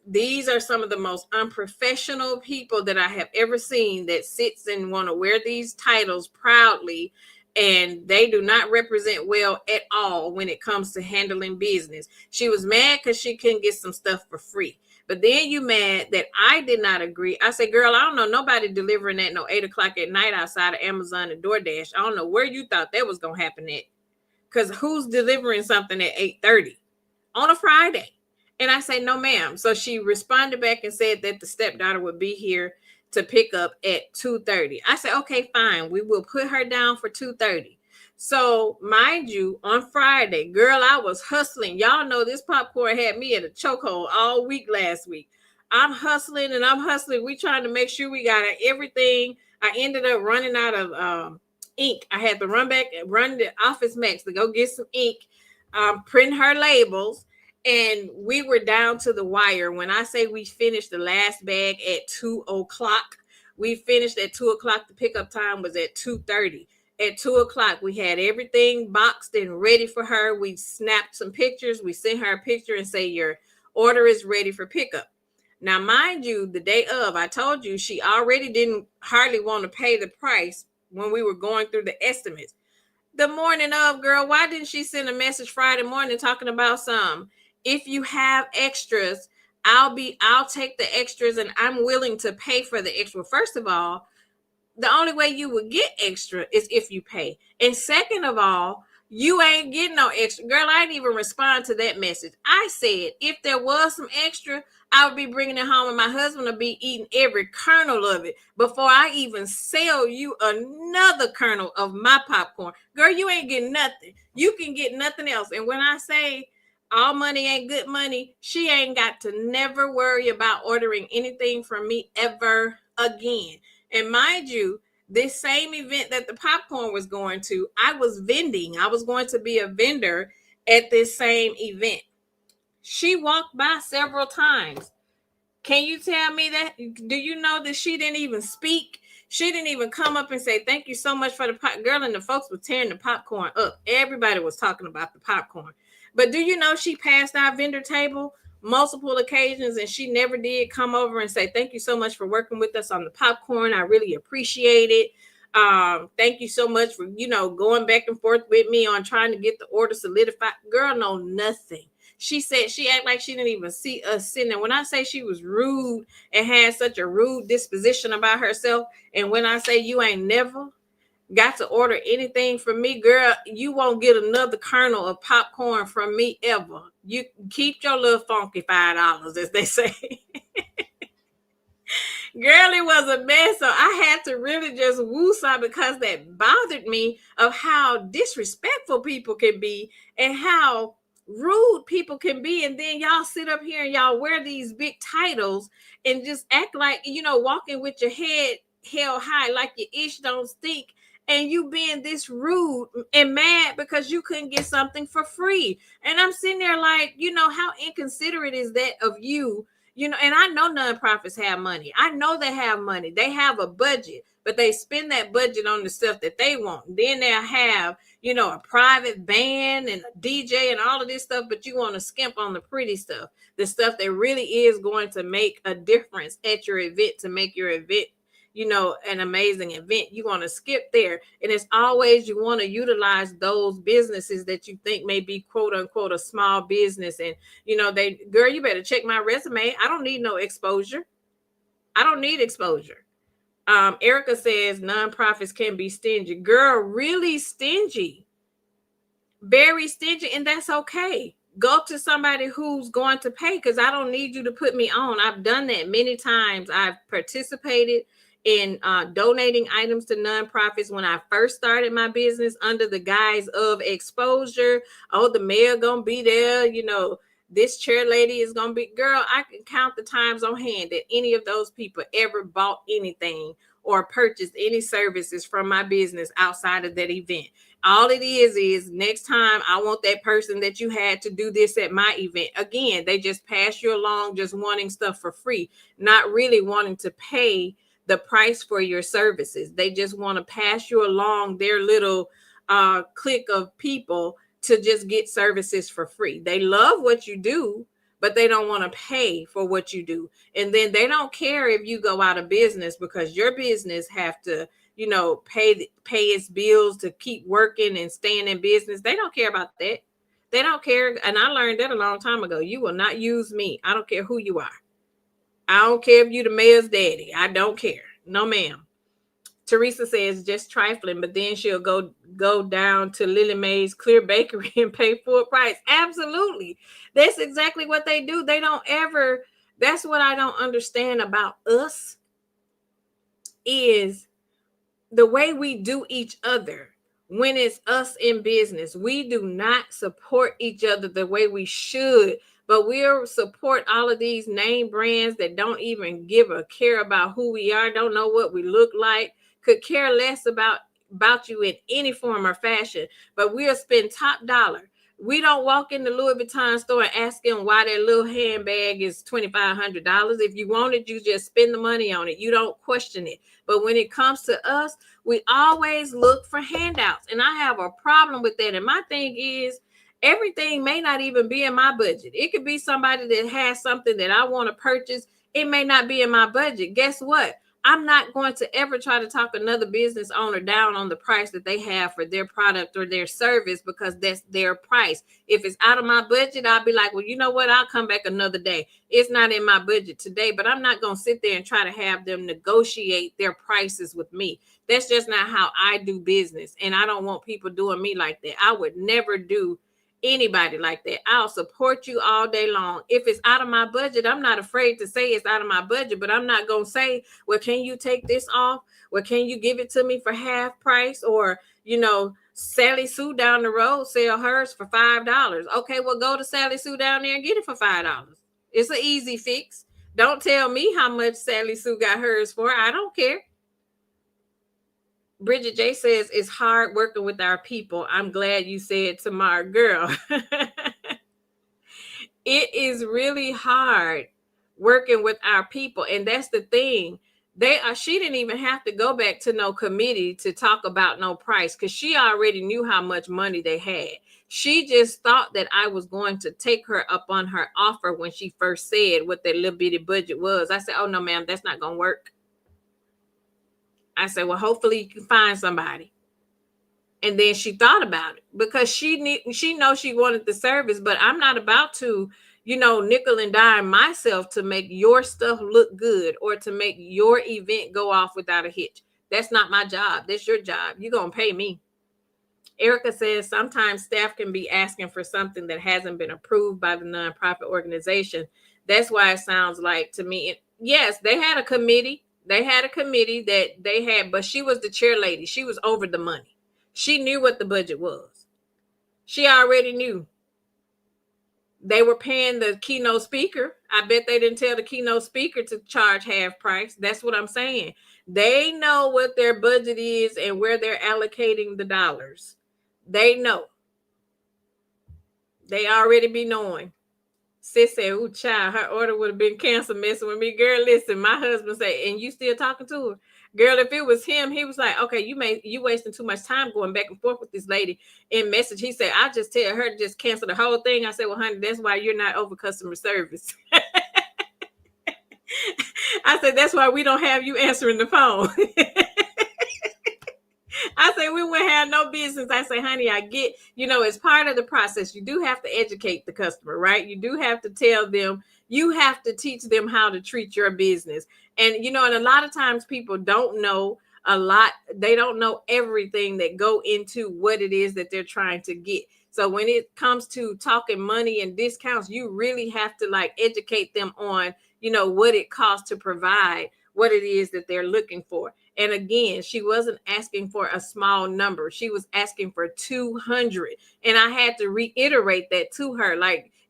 S1: these are some of the most unprofessional people that I have ever seen that sits and want to wear these titles proudly, and they do not represent well at all when it comes to handling business. She was mad because she couldn't get some stuff for free. But then you mad that I did not agree. I said, girl, I don't know nobody delivering at no 8 o'clock at night outside of Amazon and DoorDash. I don't know where you thought that was going to happen at. Because who's delivering something at 8:30 on a Friday? And I say, no, ma'am. So she responded back and said that the stepdaughter would be here to pick up at 2:30. I said, okay, fine. We will put her down for 2:30. So mind you, on Friday, girl, I was hustling. Y'all know this popcorn had me at a chokehold all week last week. I'm hustling and I'm hustling. We trying to make sure we got everything. I ended up running out of ink. I had to run to Office Max to go get some ink, print her labels. And we were down to the wire. When I say we finished the last bag at 2 o'clock, we finished at 2 o'clock. The pickup time was at 2:30. At 2 o'clock, we had everything boxed and ready for her. We snapped some pictures. We sent her a picture and say, your order is ready for pickup. Now, mind you, the day of, I told you she already didn't hardly want to pay the price when we were going through the estimates. The morning of, girl, why didn't she send a message Friday morning talking about if you have extras, I'll take the extras and I'm willing to pay for the extra. First of all, the only way you would get extra is if you pay. And second of all, you ain't getting no extra. Girl, I didn't even respond to that message. I said, if there was some extra, I would be bringing it home and my husband would be eating every kernel of it before I even sell you another kernel of my popcorn. Girl, you ain't getting nothing. You can get nothing else. And when I say all money ain't good money, she ain't got to never worry about ordering anything from me ever again. And mind you, this same event that the popcorn was going to, I was vending. I was going to be a vendor at this same event. She walked by several times. Can you tell me that? Do you know that she didn't even speak? She didn't even come up and say, thank you so much for the pop. Girl, and the folks were tearing the popcorn up. Everybody was talking about the popcorn. But do you know she passed our vendor table multiple occasions and she never did come over and say, thank you so much for working with us on the popcorn. I really appreciate it. Thank you so much for, going back and forth with me on trying to get the order solidified. Girl, no, nothing. She said she acted like she didn't even see us sitting there. When I say she was rude and had such a rude disposition about herself, and when I say you ain't never got to order anything from me, girl, you won't get another kernel of popcorn from me ever. You keep your little funky $5, as they say. Girl, it was a mess. So I had to really just woo some because that bothered me of how disrespectful people can be and how rude people can be. And then y'all sit up here and y'all wear these big titles and just act like, walking with your head held high, like your ish don't stink. And you being this rude and mad because you couldn't get something for free. And I'm sitting there like, how inconsiderate is that of you? And I know nonprofits have money. I know they have money. They have a budget, but they spend that budget on the stuff that they want. Then they'll have, a private band and a DJ and all of this stuff, but you want to skimp on the pretty stuff, the stuff that really is going to make a difference at your event, to make your event an amazing event. You want to skip there. And it's always, you want to utilize those businesses that you think may be quote unquote a small business. And girl, you better check my resume. I don't need no exposure. I don't need exposure. Erica says nonprofits can be stingy. Girl, really stingy. Very stingy, and that's okay. Go to somebody who's going to pay, because I don't need you to put me on. I've done that many times. I've participated in donating items to nonprofits when I first started my business under the guise of exposure. Oh, the mayor gonna be there, this chair lady is gonna be. Girl, I can count the times on hand that any of those people ever bought anything or purchased any services from my business outside of that event. All it is next time I want that person that you had to do this at my event. Again, they just pass you along just wanting stuff for free, not really wanting to pay the price for your services. They just want to pass you along their little clique of people to just get services for free. They love what you do, but they don't want to pay for what you do. And then they don't care if you go out of business, because your business have to pay its bills to keep working and staying in business. They don't care about that. They don't care. And I learned that a long time ago. You will not use me. I don't care who you are. I don't care if you the mayor's daddy. I don't care. No, ma'am. Teresa says just trifling, but then she'll go down to Lily Mae's Clear Bakery and pay full price. Absolutely. That's exactly what they do. They don't ever. That's what I don't understand about us, is the way we do each other. When it's us in business, we do not support each other the way we should, but we'll support all of these name brands that don't even give a care about who we are, don't know what we look like, could care less about you in any form or fashion, but we'll spend top dollar. We don't walk in the Louis Vuitton store and ask them why their little handbag is $2,500. If you want it, you just spend the money on it. You don't question it. But when it comes to us, we always look for handouts. And I have a problem with that. And my thing is, everything may not even be in my budget. It could be somebody that has something that I want to purchase. It may not be in my budget. Guess what? I'm not going to ever try to talk another business owner down on the price that they have for their product or their service, because that's their price. If it's out of my budget, I'll be like, well, you know what? I'll come back another day. It's not in my budget today, but I'm not going to sit there and try to have them negotiate their prices with me. That's just not how I do business. And I don't want people doing me like that. I would never do anybody like that. I'll support you all day long. If it's out of my budget, I'm not afraid to say it's out of my budget, but I'm not going to say, well, can you take this off? Well, can you give it to me for half price? Or, Sally Sue down the road sell hers for $5. Okay, well, go to Sally Sue down there and get it for $5. It's an easy fix. Don't tell me how much Sally Sue got hers for. I don't care. Bridget J says it's hard working with our people. I'm glad you said Tamar, girl. It is really hard working with our people. And that's the thing. She didn't even have to go back to no committee to talk about no price, because she already knew how much money they had. She just thought that I was going to take her up on her offer when she first said what that little bitty budget was. I said, oh, no, ma'am, that's not going to work. I said, well, hopefully you can find somebody. And then she thought about it because she knows she wanted the service, but I'm not about to, nickel and dime myself to make your stuff look good or to make your event go off without a hitch. That's not my job. That's your job. You're going to pay me. Erica says sometimes staff can be asking for something that hasn't been approved by the nonprofit organization. That's why it sounds like to me. Yes, they had a committee. They had a committee that they had, but she was the chair lady. She was over the money. She knew what the budget was. She already knew. They were paying the keynote speaker. I bet they didn't tell the keynote speaker to charge half price. That's what I'm saying. They know what their budget is and where they're allocating the dollars. They know. They already be knowing. Sis said, "Ooh, child, her order would have been canceled messing with me." Girl, listen, my husband said, "And you still talking to her?" Girl, if it was him, he was like, "Okay, you wasting too much time going back and forth with this lady in message." He said, "I just tell her to just cancel the whole thing." I said, "Well, honey, that's why you're not over customer service." I said, "That's why we don't have you answering the phone." I say we wouldn't have no business. I say, honey, I get, it's part of the process. You do have to educate the customer, right? You do have to tell them, you have to teach them how to treat your business. And, and a lot of times people don't know a lot. They don't know everything that go into what it is that they're trying to get. So when it comes to talking money and discounts, you really have to educate them on, what it costs to provide what it is that they're looking for. And again, she wasn't asking for a small number. She was asking for 200. And I had to reiterate that to her.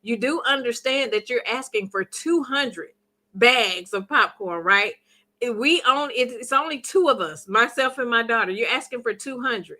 S1: You do understand that you're asking for 200 bags of popcorn, right? It's only two of us, myself and my daughter. You're asking for 200.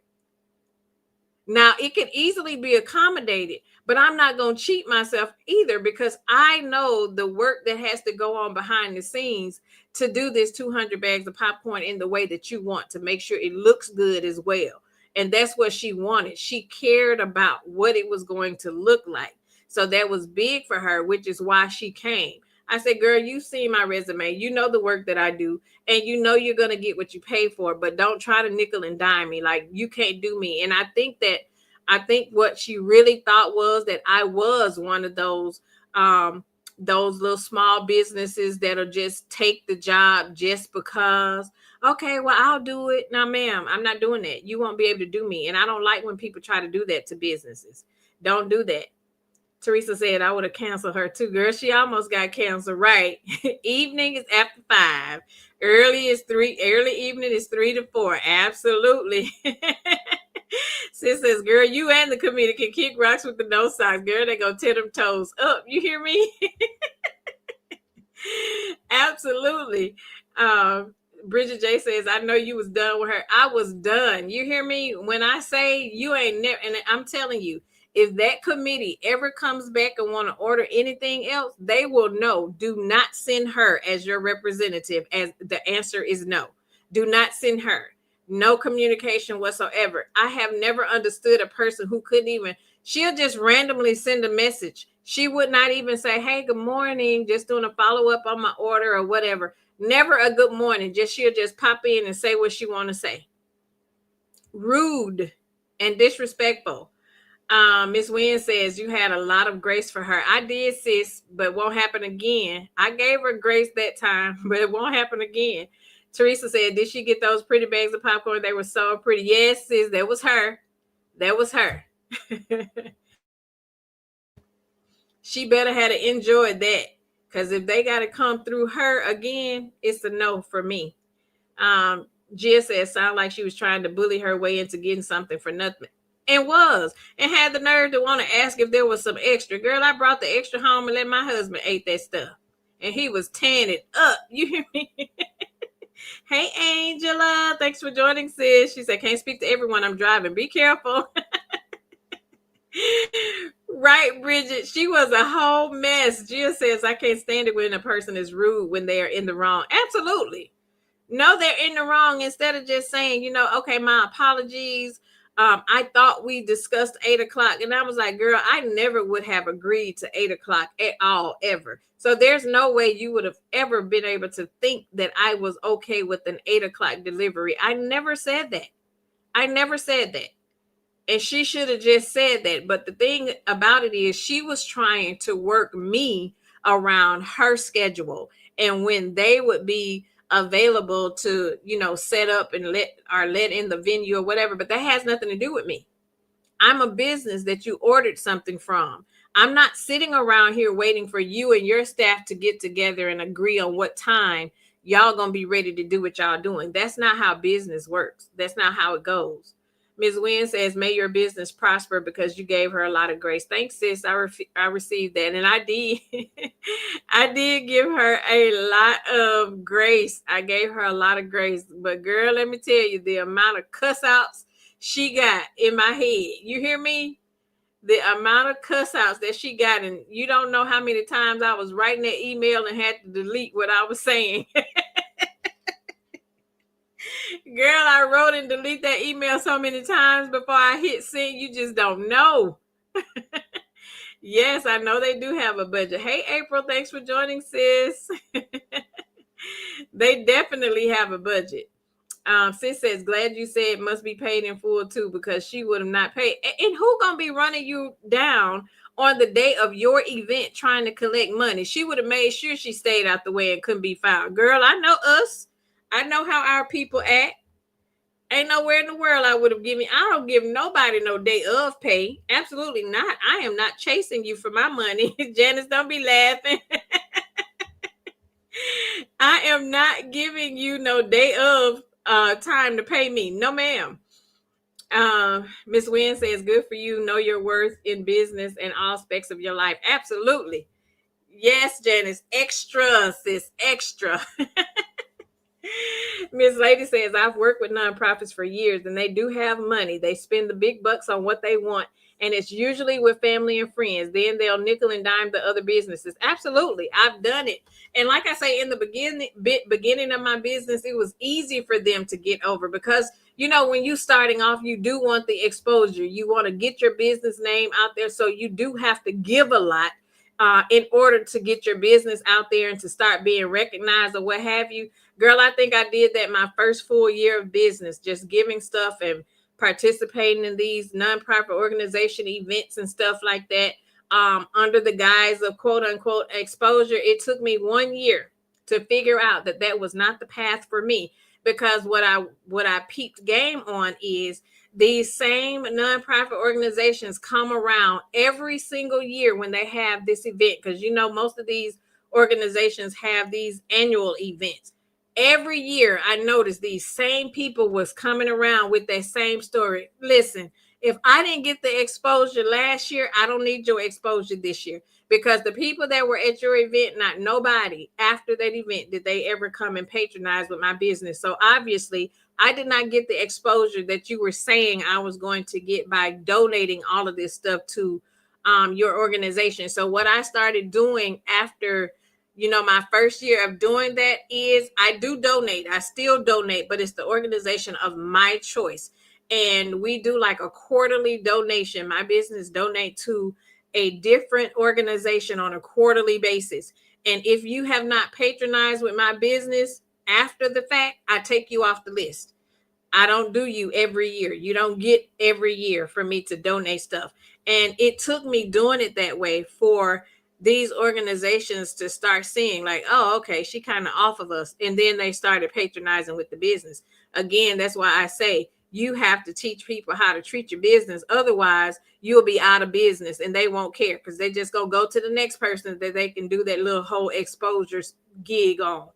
S1: Now, it can easily be accommodated, but I'm not going to cheat myself either because I know the work that has to go on behind the scenes to do this 200 bags of popcorn in the way that you want to make sure it looks good as well. And that's what she wanted. She cared about what it was going to look like. So that was big for her, which is why she came. I said, girl, you see my resume. You know the work that I do, and you know you're going to get what you pay for, but don't try to nickel and dime me. You can't do me. And I think what she really thought was that I was one of those little small businesses that'll just take the job just because, okay, well, I'll do it. Now, ma'am, I'm not doing that. You won't be able to do me. And I don't like when people try to do that to businesses. Don't do that. Teresa said I would have canceled her too. Girl, she almost got canceled, right? Evening is after 5. Early evening is 3 to 4. Absolutely. Sis says, girl, you and the committee can kick rocks with the no socks. Girl, they gonna tear them toes up. You hear me? Absolutely. Bridget J says, I know you was done with her. I was done. You hear me? When I say you ain't never, and I'm telling you, if that committee ever comes back and want to order anything else, they will know. Do not send her as your representative. As the answer is no. Do not send her. No communication whatsoever. I have never understood a person who couldn't even, she'll just randomly send a message. She would not even say, hey, good morning, just doing a follow-up on my order or whatever. Never a good morning. She'll just pop in and say what she want to say. Rude and disrespectful. Miss Wynn says you had a lot of grace for her. I did, sis, but won't happen again. I gave her grace that time, but it won't happen again. Teresa said, did she get those pretty bags of popcorn? They were so pretty. Yes, sis, that was her. That was her. She better have enjoyed that, because if they got to come through her again, it's a no for me. Gia said, sound like she was trying to bully her way into getting something for nothing. And had the nerve to want to ask if there was some extra. Girl, I brought the extra home and let my husband ate that stuff. And he was tearing it up. You hear me? Hey, Angela. Thanks for joining, sis. She said, can't speak to everyone. I'm driving. Be careful. Right, Bridget. She was a whole mess. Gia says, I can't stand it when a person is rude when they are in the wrong. Absolutely. No, they're in the wrong. Instead of just saying, okay, my apologies. I thought we discussed 8 o'clock. And I was like, girl, I never would have agreed to 8 o'clock at all, ever. So there's no way you would have ever been able to think that I was okay with an 8 o'clock delivery. I never said that. I never said that. And she should have just said that. But the thing about it is, she was trying to work me around her schedule and when they would be available to, set up and let in the venue or whatever. But that has nothing to do with me. I'm a business that you ordered something from. I'm not sitting around here waiting for you and your staff to get together and agree on what time y'all gonna be ready to do what y'all doing. That's not how business works. That's not how it goes. Ms. Wynn says, may your business prosper because you gave her a lot of grace. Thanks, sis. I received that. And I did. I did give her a lot of grace. I gave her a lot of grace. But girl, let me tell you, the amount of cuss outs she got in my head. You hear me? The amount of cuss outs that she got, and you don't know how many times I was writing that email and had to delete what I was saying. Girl, I wrote and delete that email so many times before I hit send. You just don't know. Yes, I know they do have a budget. Hey, April, thanks for joining, sis. They definitely have a budget. Sis says, glad you said must be paid in full too, because she would have not paid. And who gonna be running you down on the day of your event trying to collect money? She would have made sure she stayed out the way and couldn't be found. Girl, I know us. I know how our people act. Ain't nowhere in the world I would have given. I don't give nobody no day of pay. Absolutely not. I am not chasing you for my money. Janice, don't be laughing. I am not giving you no day of time to pay me. No, ma'am. Miss Wynn says, good for you. Know your worth in business and all aspects of your life. Absolutely. Yes, Janice. Extra, sis. Extra. Miss Lady says, I've worked with nonprofits for years and they do have money. They spend the big bucks on what they want. And it's usually with family and friends. Then they'll nickel and dime the other businesses. Absolutely. I've done it. And like I say, in the beginning of my business, it was easy for them to get over because, when you starting off, you do want the exposure. You want to get your business name out there. So you do have to give a lot in order to get your business out there and to start being recognized or what have you. Girl, I think I did that my first full year of business, just giving stuff and participating in these nonprofit organization events and stuff like that, under the guise of quote unquote exposure. It took me 1 year to figure out that that was not the path for me, because what I peeped game on is these same nonprofit organizations come around every single year when they have this event, because most of these organizations have these annual events. Every year I noticed these same people was coming around with that same story. Listen, if I didn't get the exposure last year, I don't need your exposure this year, because the people that were at your event, not nobody after that event did they ever come and patronize with my business. So obviously I did not get the exposure that you were saying I was going to get by donating all of this stuff to your organization. So what I started doing after my first year of doing that is I do donate. I still donate, but it's the organization of my choice. And we do like a quarterly donation. My business donate to a different organization on a quarterly basis. And if you have not patronized with my business after the fact, I take you off the list. I don't do you every year. You don't get every year for me to donate stuff. And it took me doing it that way for these organizations to start seeing like, oh, okay, she kind of off of us. And then they started patronizing with the business. Again, that's why I say you have to teach people how to treat your business. Otherwise, you'll be out of business and they won't care, because they just go to the next person that they can do that little whole exposure gig on.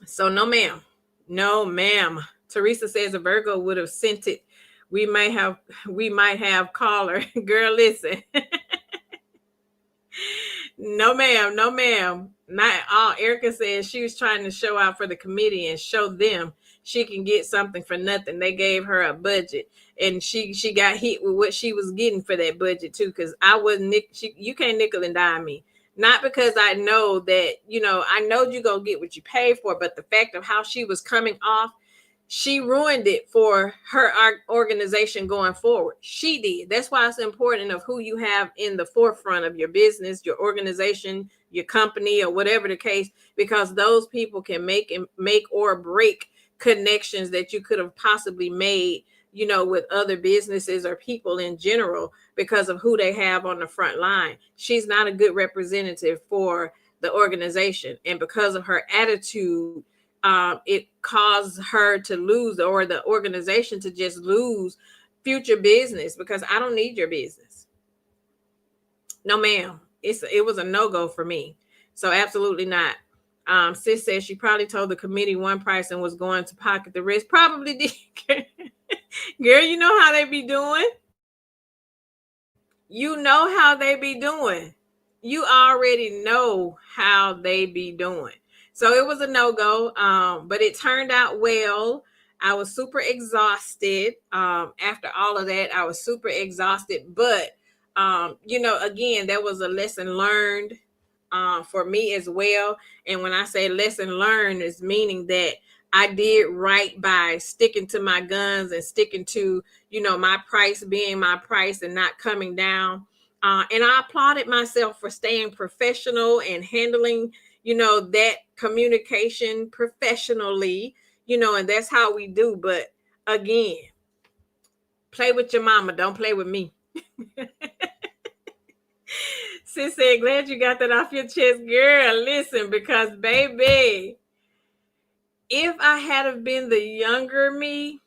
S1: So no, ma'am. No, ma'am. Teresa says a Virgo would have sent it. We might have caller. Girl, listen. No, ma'am. No, ma'am. Not all. Erica says she was trying to show out for the committee and show them she can get something for nothing. They gave her a budget and she got hit with what she was getting for that budget too. Because I wasn't, you can't nickel and dime me. Not because I know that, I know you're going to get what you pay for, but the fact of how she was coming off, she ruined it for her organization going forward. She did. That's why it's important of who you have in the forefront of your business, your organization, your company, or whatever the case, because those people can make or break connections that you could have possibly made, with other businesses or people in general because of who they have on the front line. She's not a good representative for the organization. And because of her attitude, it caused her to lose, or the organization to just lose future business, because I don't need your business. No, ma'am. It was a no-go for me. So absolutely not. Sis says she probably told the committee one price and was going to pocket the rest. Probably did. Girl, you know how they be doing. You know how they be doing. You already know how they be doing. So it was a no-go. But it turned out well. I was super exhausted. After all of that, I was super exhausted. But again, that was a lesson learned for me as well. And when I say lesson learned, is meaning that I did right by sticking to my guns and sticking to, my price being my price and not coming down. And I applauded myself for staying professional and handling, that communication professionally, and that's how we do. But again, play with your mama, don't play with me. Sis said, glad you got that off your chest, girl. Listen, because baby, if I had have been the younger me,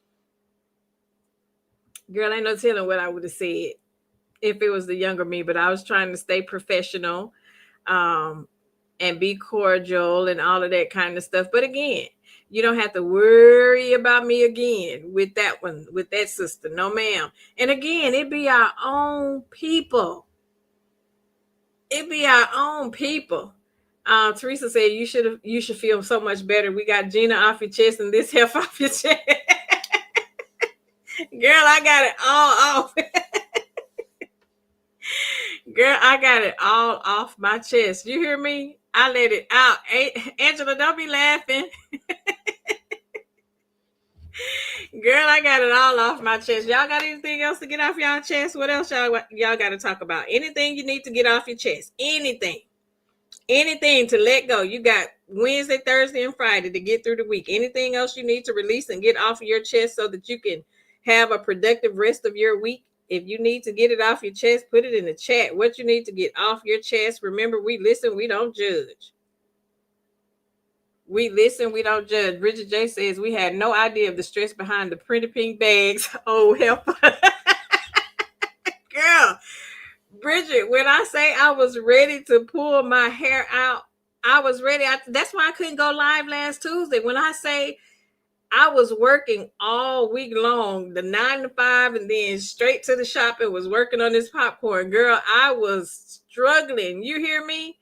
S1: girl, ain't no telling what I would have said if it was the younger me. But I was trying to stay professional, and be cordial and all of that kind of stuff. But again, you don't have to worry about me again with that one, with that sister. No, ma'am. And again, it be our own people. It be our own people. Teresa said you should feel so much better. We got Gina off your chest and this health off your chest. Girl, I got it all off. Girl, I got it all off my chest. You hear me? I let it out. Angela, don't be laughing. Girl, I got it all off my chest. Y'all got anything else to get off y'all chest? What else y'all got to talk about? Anything you need to get off your chest? Anything to let go. You got Wednesday, Thursday, and Friday to get through the week. Anything else you need to release and get off of your chest so that you can have a productive rest of your week? If you need to get it off your chest, put it in the chat. What you need to get off your chest. Remember, we listen, we don't judge. We listen, we don't judge. Bridget J says we had no idea of the stress behind the printed pink bags. Oh, help. Girl, Bridget, when I say I was ready to pull my hair out, I was ready. That's why I couldn't go live last Tuesday. When I say I was working all week long, the 9 to 5, and then straight to the shop and was working on this popcorn. Girl, I was struggling. You hear me?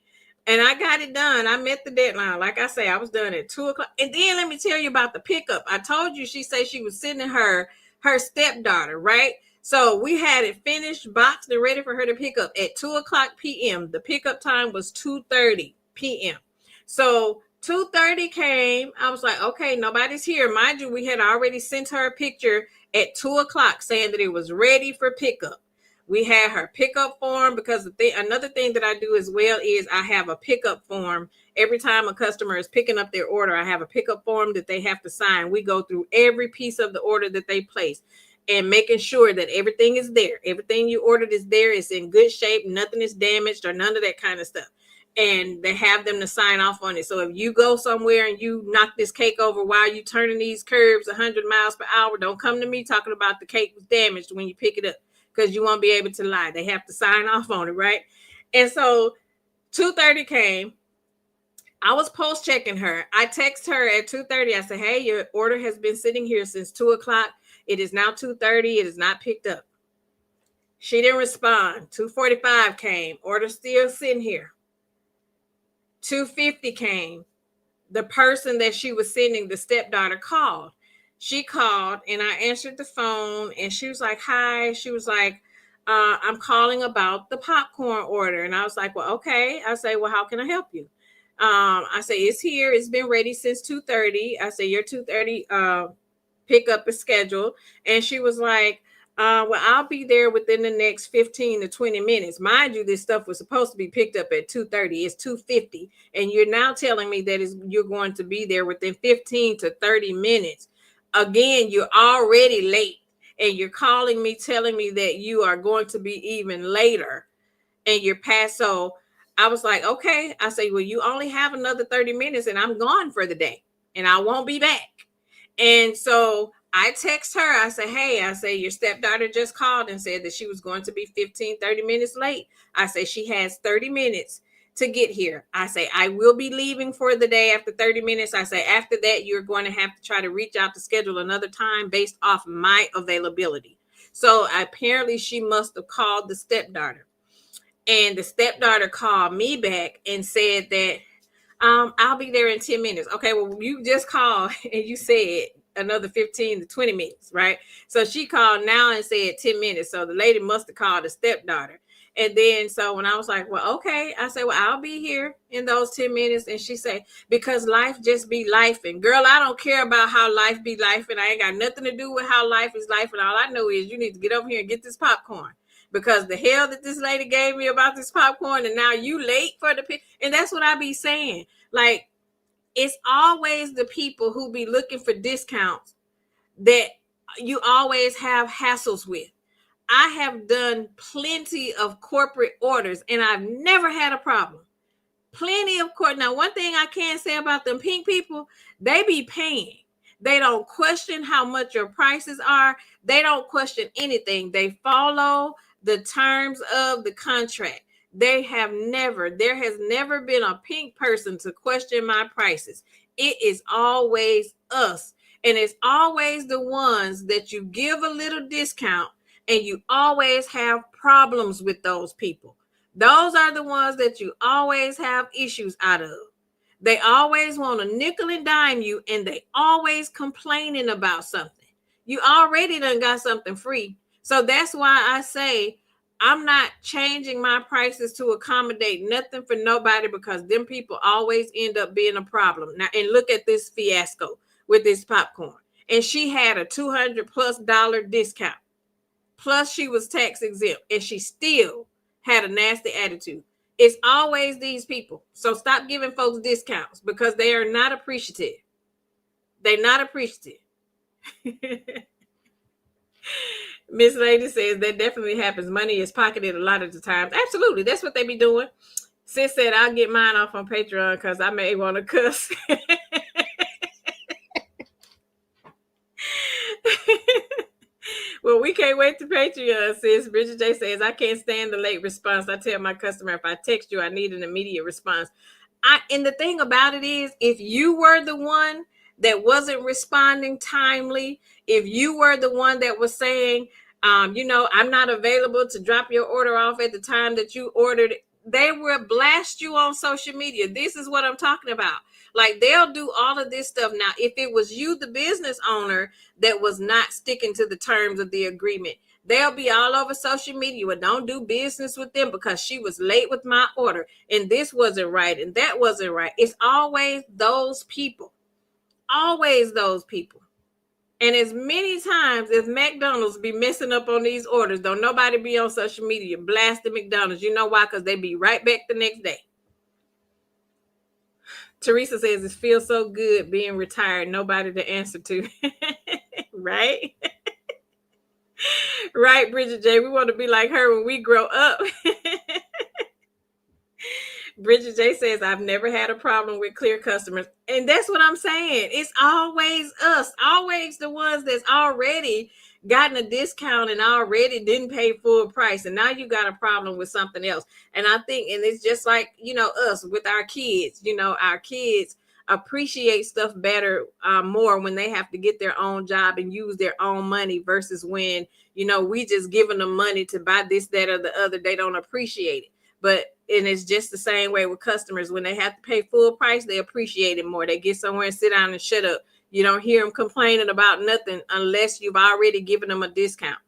S1: And I got it done. I met the deadline. Like I say, I was done at 2 o'clock. And then let me tell you about the pickup. I told you she said she was sending her stepdaughter, right? So we had it finished, boxed, and ready for her to pick up at 2 o'clock p.m. The pickup time was 2:30 p.m. So 2:30 came. I was like, okay, nobody's here. Mind you, we had already sent her a picture at 2 o'clock saying that it was ready for pickup. We had her pickup form, because another thing that I do as well is I have a pickup form. Every time a customer is picking up their order, I have a pickup form that they have to sign. We go through every piece of the order that they place and making sure that everything is there. Everything you ordered is there. It's in good shape. Nothing is damaged or none of that kind of stuff. And they have them to sign off on it. So if you go somewhere and you knock this cake over while you turning these curbs 100 miles per hour, don't come to me talking about the cake was damaged when you pick it up, because you won't be able to lie. They have to sign off on it, right? And so 2:30 came. I was post checking her. I text her at 2:30. I said, hey, your order has been sitting here since 2 o'clock. It is now 2:30. It is not picked up. She didn't respond. 2:45 came. Order still sitting here. 2:50 came. The person that she was sending, the stepdaughter, called. She called and I answered the phone and she was like, hi. She was like, I'm calling about the popcorn order. And I was like, well, okay. I say, well, how can I help you? I say, it's here. It's been ready since 2:30. I say, your 2:30 pickup is scheduled. And she was like, well, I'll be there within the next 15 to 20 minutes. Mind you, this stuff was supposed to be picked up at 2:30. It's 2:50. And you're now telling me that you're going to be there within 15 to 30 minutes. Again, you're already late. and you're calling me telling me that you are going to be even later and you're past. So I was like, okay. I say, well, you only have another 30 minutes and I'm gone for the day and I won't be back. And so I text her. I say, hey, I say, your stepdaughter just called and said that she was going to be 15, 30 minutes late. I say, she has 30 minutes to get here. I say, I will be leaving for the day after 30 minutes. I say, after that, you're going to have to try to reach out to schedule another time based off my availability. So apparently she must have called the stepdaughter. And the stepdaughter called me back and said that I'll be there in 10 minutes. Okay, well, you just called and you said another 15 to 20 minutes, right? So she called now and said 10 minutes. So the lady must have called the stepdaughter. And then so when I was like, well, okay, I said, well, I'll be here in those 10 minutes. And she said, because life just be life. And girl, I don't care about how life be life. And I ain't got nothing to do with how life is life. And all I know is you need to get over here and get this popcorn. Because the hell that this lady gave me about this popcorn, and now you late for the and that's what I be saying. Like, it's always the people who be looking for discounts that you always have hassles with. I have done plenty of corporate orders and I've never had a problem. Plenty of course. Now, one thing I can say about them pink people, they be paying. They don't question how much your prices are. They don't question anything. They follow the terms of the contract. There has never been a pink person to question my prices. It is always us. And it's always the ones that you give a little discount and you always have problems with those people. Those are the ones that you always have issues out of. They always want to nickel and dime you and they always complaining about something. You already done got something free. So that's why I say I'm not changing my prices to accommodate nothing for nobody because them people always end up being a problem. Now, and look at this fiasco with this popcorn. And she had a $200+ discount. Plus she was tax exempt and she still had a nasty attitude. It's always these people. So stop giving folks discounts because they are not appreciative. They're not appreciative. Miss Lady says that definitely happens. Money is pocketed a lot of the times. Absolutely. That's what they be doing. Sis said, I'll get mine off on Patreon because I may want to cuss. Well, we can't wait to Patreon, sis. Bridget J says, I can't stand the late response. I tell my customer, if I text you, I need an immediate response. And the thing about it is, if you were the one that wasn't responding timely, if you were the one that was saying, I'm not available to drop your order off at the time that you ordered, they will blast you on social media. This is what I'm talking about. Like, they'll do all of this stuff. Now, if it was you, the business owner, that was not sticking to the terms of the agreement, they'll be all over social media. Well, don't do business with them because she was late with my order and this wasn't right and that wasn't right. It's always those people. Always those people. And as many times as McDonald's be messing up on these orders, don't nobody be on social media blasting McDonald's. You know why? Because they be right back the next day. Teresa says it feels so good being retired. Nobody to answer to. Right? Right, Bridget J. We want to be like her when we grow up. Bridget J says, I've never had a problem with clear customers. And that's what I'm saying. It's always us, always the ones that's already gotten a discount and already didn't pay full price. And now you got a problem with something else. And I think, and it's just like, us with our kids, our kids appreciate stuff better, more when they have to get their own job and use their own money versus when, we just giving them money to buy this, that, or the other. They don't appreciate it. And it's just the same way with customers. When they have to pay full price, they appreciate it more. They get somewhere and sit down and shut up. You don't hear them complaining about nothing unless you've already given them a discount.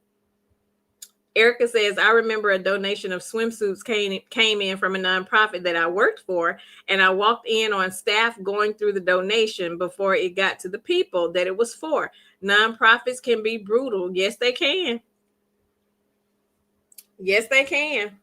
S1: Erica says, I remember a donation of swimsuits came in from a nonprofit that I worked for, and I walked in on staff going through the donation before it got to the people that it was for. Nonprofits can be brutal. Yes, they can. Yes, they can.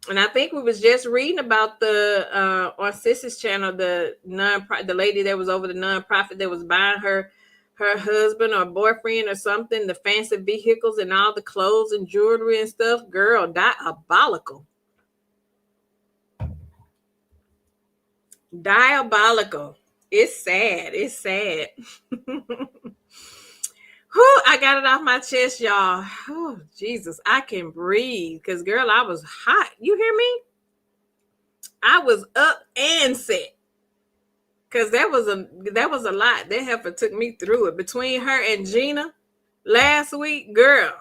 S1: And I think we was just reading about the on Sis's channel, the lady that was over the nonprofit that was buying her her husband or boyfriend or something, the fancy vehicles and all the clothes and jewelry and stuff. Girl, diabolical. Diabolical. It's sad. It's sad. Whew, I got it off my chest, y'all. Oh, Jesus, I can breathe. Because, girl, I was hot. You hear me? I was up and set. Because that was a lot. That heifer took me through it. Between her and Gina last week, girl.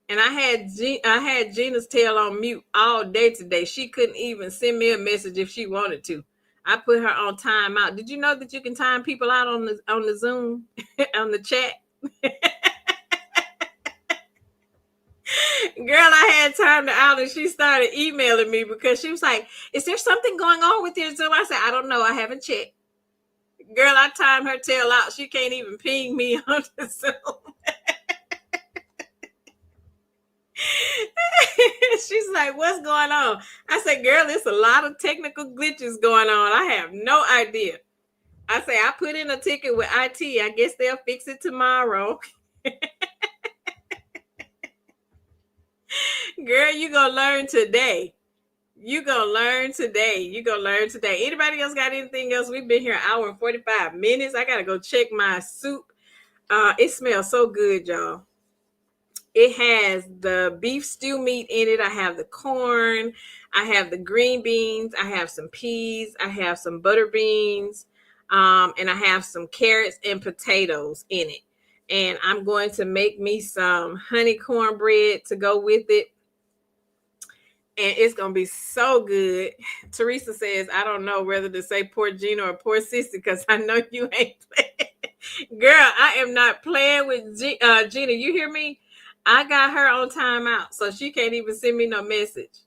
S1: And I had Gina's tail on mute all day today. She couldn't even send me a message if she wanted to. I put her on timeout. Did you know that you can time people out on the Zoom on the chat? Girl, I had timed her out and she started emailing me because she was like, "Is there something going on with your Zoom?" I said, "I don't know. I haven't checked." Girl, I timed her tail out. She can't even ping me on the Zoom. She's like, "What's going on?" I said, "Girl, there's a lot of technical glitches going on. I have no idea." I say, "I put in a ticket with IT. I guess they'll fix it tomorrow." Girl, you gonna learn today. You gonna learn today. You gonna learn today. Anybody else got anything else? We've been here an hour and 45 minutes. I gotta go check my soup. It smells so good, y'all. It has the beef stew meat in it. I have the corn. I have the green beans. I have some peas. I have some butter beans. And I have some carrots and potatoes in it. And I'm going to make me some honey cornbread to go with it. And it's going to be so good. Teresa says, "I don't know whether to say poor Gina or poor sister because I know you ain't playing." Girl, I am not playing with Gina. You hear me? I got her on timeout, so she can't even send me no message.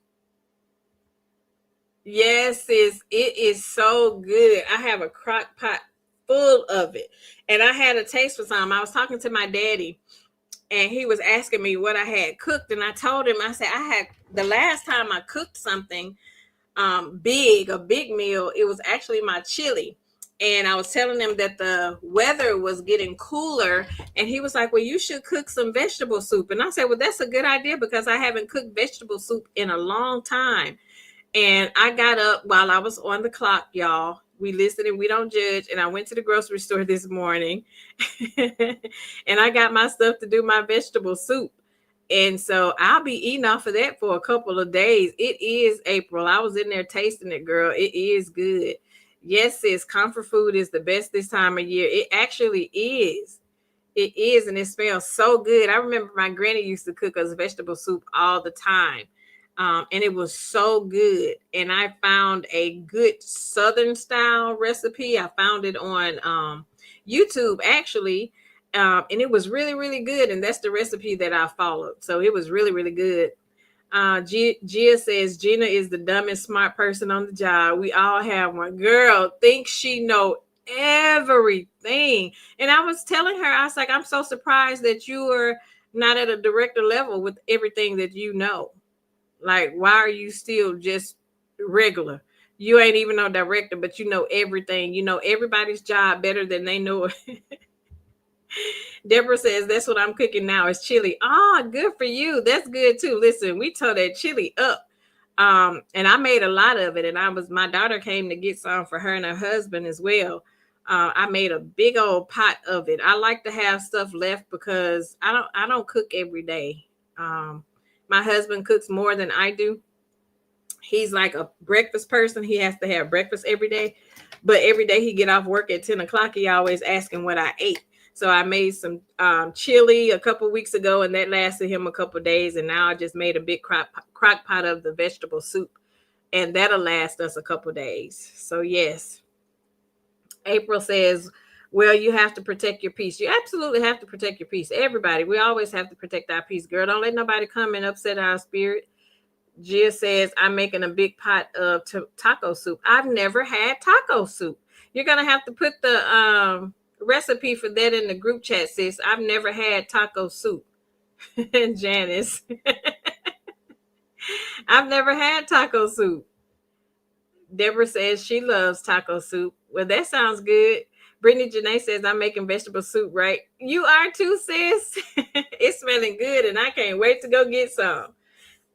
S1: Yes, sis, it is so good. I have a crock pot full of it. And I had a taste for some. I was talking to my daddy and he was asking me what I had cooked. And I told him, I said, the last time I cooked something a big meal, it was actually my chili. And I was telling him that the weather was getting cooler. And he was like, "Well, you should cook some vegetable soup." And I said, "Well, that's a good idea because I haven't cooked vegetable soup in a long time." And I got up while I was on the clock, y'all. We listen and we don't judge. And I went to the grocery store this morning and I got my stuff to do my vegetable soup. And so I'll be eating off of that for a couple of days. It is April. I was in there tasting it, girl. It is good. Yes, sis, comfort food is the best this time of year. It actually is. It is, and it smells so good. I remember my granny used to cook us vegetable soup all the time. And it was so good. And I found a good Southern style recipe. I found it on YouTube, actually. And it was really, really good. And that's the recipe that I followed. So it was really, really good. Gia says Gina is the dumbest smart person on the job. We all have one. Girl, thinks she know everything. And I was telling her, I was like, "I'm so surprised that you are not at a director level with everything that you know. Like, why are you still just regular? You ain't even no director, but you know everything. You know everybody's job better than they know it." Deborah says, "That's what I'm cooking now is chili." Oh, good for you. That's good too. Listen, we tore that chili up. And I made a lot of it. And my daughter came to get some for her and her husband as well. I made a big old pot of it. I like to have stuff left because I don't cook every day. My husband cooks more than I do. He's like a breakfast person. He has to have breakfast every day. But every day he get off work at 10 o'clock, he always asking what I ate. So I made some chili a couple weeks ago, and that lasted him a couple days. And now I just made a big crock pot of the vegetable soup, and that'll last us a couple days. So yes. April says, "Well, you have to protect your peace." You absolutely have to protect your peace. Everybody, we always have to protect our peace. Girl, don't let nobody come and upset our spirit. Gia says, "I'm making a big pot of taco soup." I've never had taco soup. You're going to have to put the recipe for that in the group chat, sis. I've never had taco soup. And Janice, "I've never had taco soup." Deborah says she loves taco soup. Well, that sounds good. Brittany Janae says, I'm making vegetable soup, right? You are too, sis. It's smelling good, and I can't wait to go get some.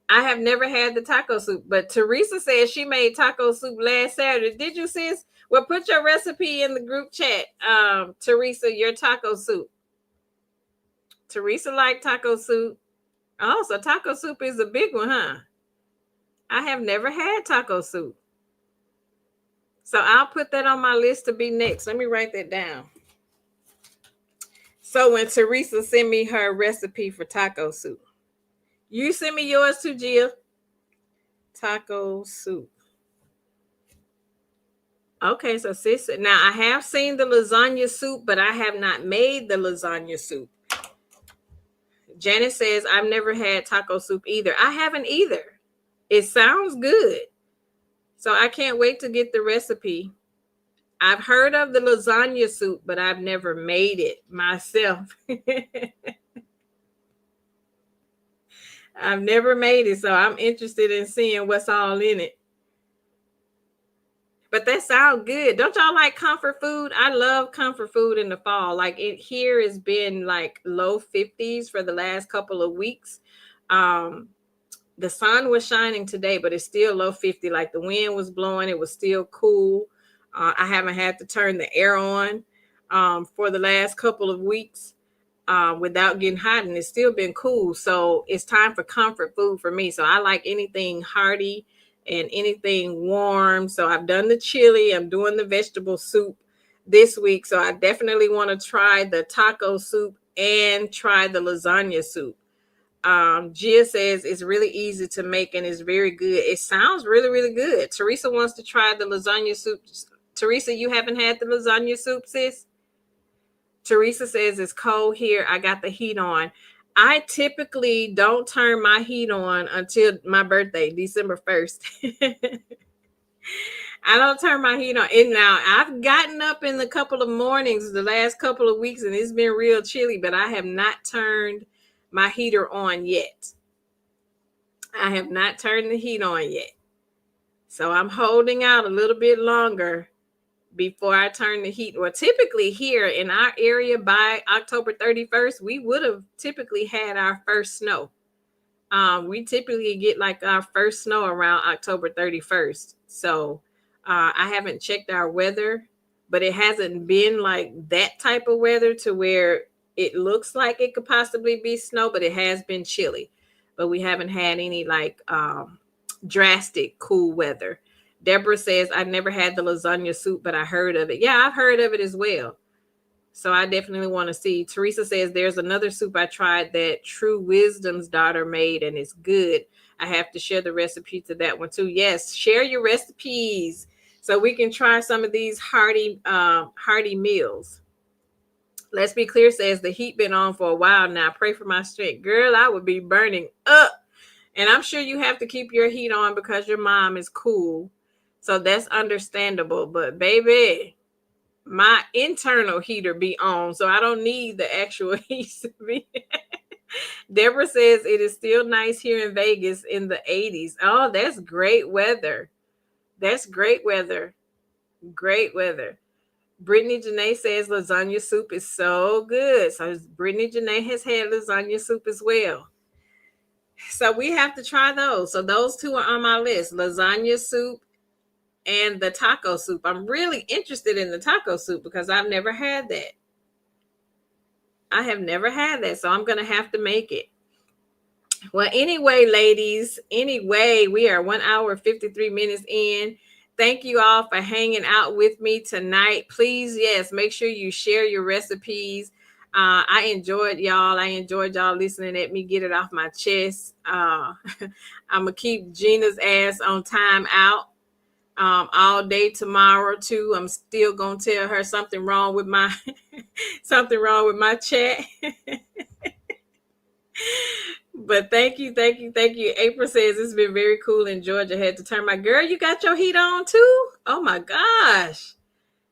S1: I have never had the taco soup, but Teresa says she made taco soup last Saturday. Did you, sis? Well, put your recipe in the group chat. Teresa, your taco soup. Teresa liked taco soup. Oh, so taco soup is a big one, huh? I have never had taco soup. So I'll put that on my list to be next. Let me write that down. So when Teresa send me her recipe for taco soup, you send me yours too, Jill. Taco soup. Okay, so sis, now I have seen the lasagna soup, but I have not made the lasagna soup. Janet says, I've never had taco soup either. I haven't either. It sounds good. So I can't wait to get the recipe. I've heard of the lasagna soup, but I've never made it myself. I've never made it, so I'm interested in seeing what's all in it. But that sounds good. Don't y'all like comfort food? I love comfort food in the fall. Like it here has been like low 50s for the last couple of weeks. The sun was shining today, but it's still low 50. Like the wind was blowing, it was still cool. I haven't had to turn the air on for the last couple of weeks without getting hot, and it's still been cool. So it's time for comfort food for me. So I like anything hearty and anything warm. So I've done the chili, I'm doing the vegetable soup this week. So I definitely want to try the taco soup and try the lasagna soup. Gia says it's really easy to make and it's very good. It sounds really, really good. Teresa wants to try the lasagna soup. Teresa, you haven't had the lasagna soup, sis? Teresa says it's cold here. I got the heat on. I typically don't turn my heat on until my birthday, December 1st. I don't turn my heat on. And now I've gotten up in a couple of mornings the last couple of weeks and it's been real chilly, but I have not turned my heater on yet. I have not turned the heat on yet. So I'm holding out a little bit longer before I turn the heat. Well, typically here in our area by October 31st, we would have typically had our first snow. We typically get like our first snow around October 31st. So I haven't checked our weather, but it hasn't been like that type of weather to where it looks like it could possibly be snow, but it has been chilly. But we haven't had any like drastic cool weather. Deborah says, I've never had the lasagna soup, but I heard of it. Yeah, I've heard of it as well. So I definitely want to see. Teresa says, there's another soup I tried that True Wisdom's daughter made, and it's good. I have to share the recipe to that one too. Yes, share your recipes so we can try some of these hearty meals. Let's Be Clear says, the heat been on for a while now. Pray for my strength. Girl, I would be burning up. And I'm sure you have to keep your heat on because your mom is cool. So that's understandable. But baby, my internal heater be on, so I don't need the actual heat to be. Deborah says it is still nice here in Vegas in the 80s. Oh, that's great weather. That's great weather. Great weather. Brittany Janae says lasagna soup is so good. So Brittany Janae has had lasagna soup as well. So we have to try those. So those two are on my list. Lasagna soup and the taco soup. I'm really interested in the taco soup because I've never had that. I have never had that, so I'm going to have to make it. Well, anyway, ladies, we are 1 hour, 53 minutes in. Thank you all for hanging out with me tonight. Please, yes, make sure you share your recipes. I enjoyed y'all. I enjoyed y'all listening at me get it off my chest. I'm going to keep Gina's ass on time out all day tomorrow too. I'm still going to tell her something wrong with my chat. But thank you. April says it's been very cool in Georgia. Had to turn my girl. You got your heat on too? Oh my gosh.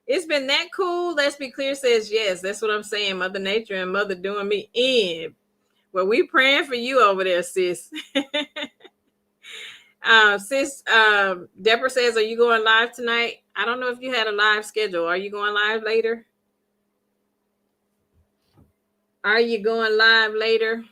S1: It's been that cool. Let's Be Clear says yes. That's what I'm saying. Mother Nature and Mother doing me in. Well, we praying for you over there, sis. Deborah says, are you going live tonight? I don't know if you had a live schedule. Are you going live later? Are you going live later?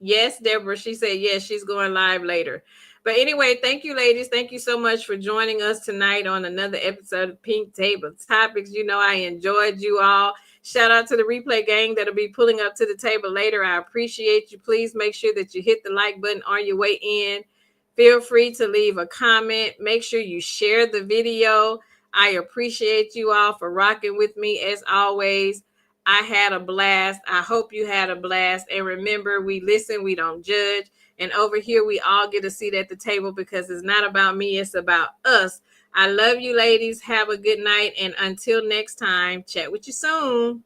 S1: Yes, Deborah. She said yes, she's going live later. But anyway, thank you, ladies. Thank you so much for joining us tonight on another episode of Pink Table Topics. You know, I enjoyed you all. Shout out to the replay gang that'll be pulling up to the table later. I appreciate you. Please make sure that you hit the like button on your way in. Feel free to leave a comment. Make sure you share the video. I appreciate you all for rocking with me as always. I had a blast. I hope you had a blast. And remember, we listen, we don't judge. And over here, we all get a seat at the table because it's not about me, it's about us. I love you, ladies. Have a good night. And until next time, chat with you soon.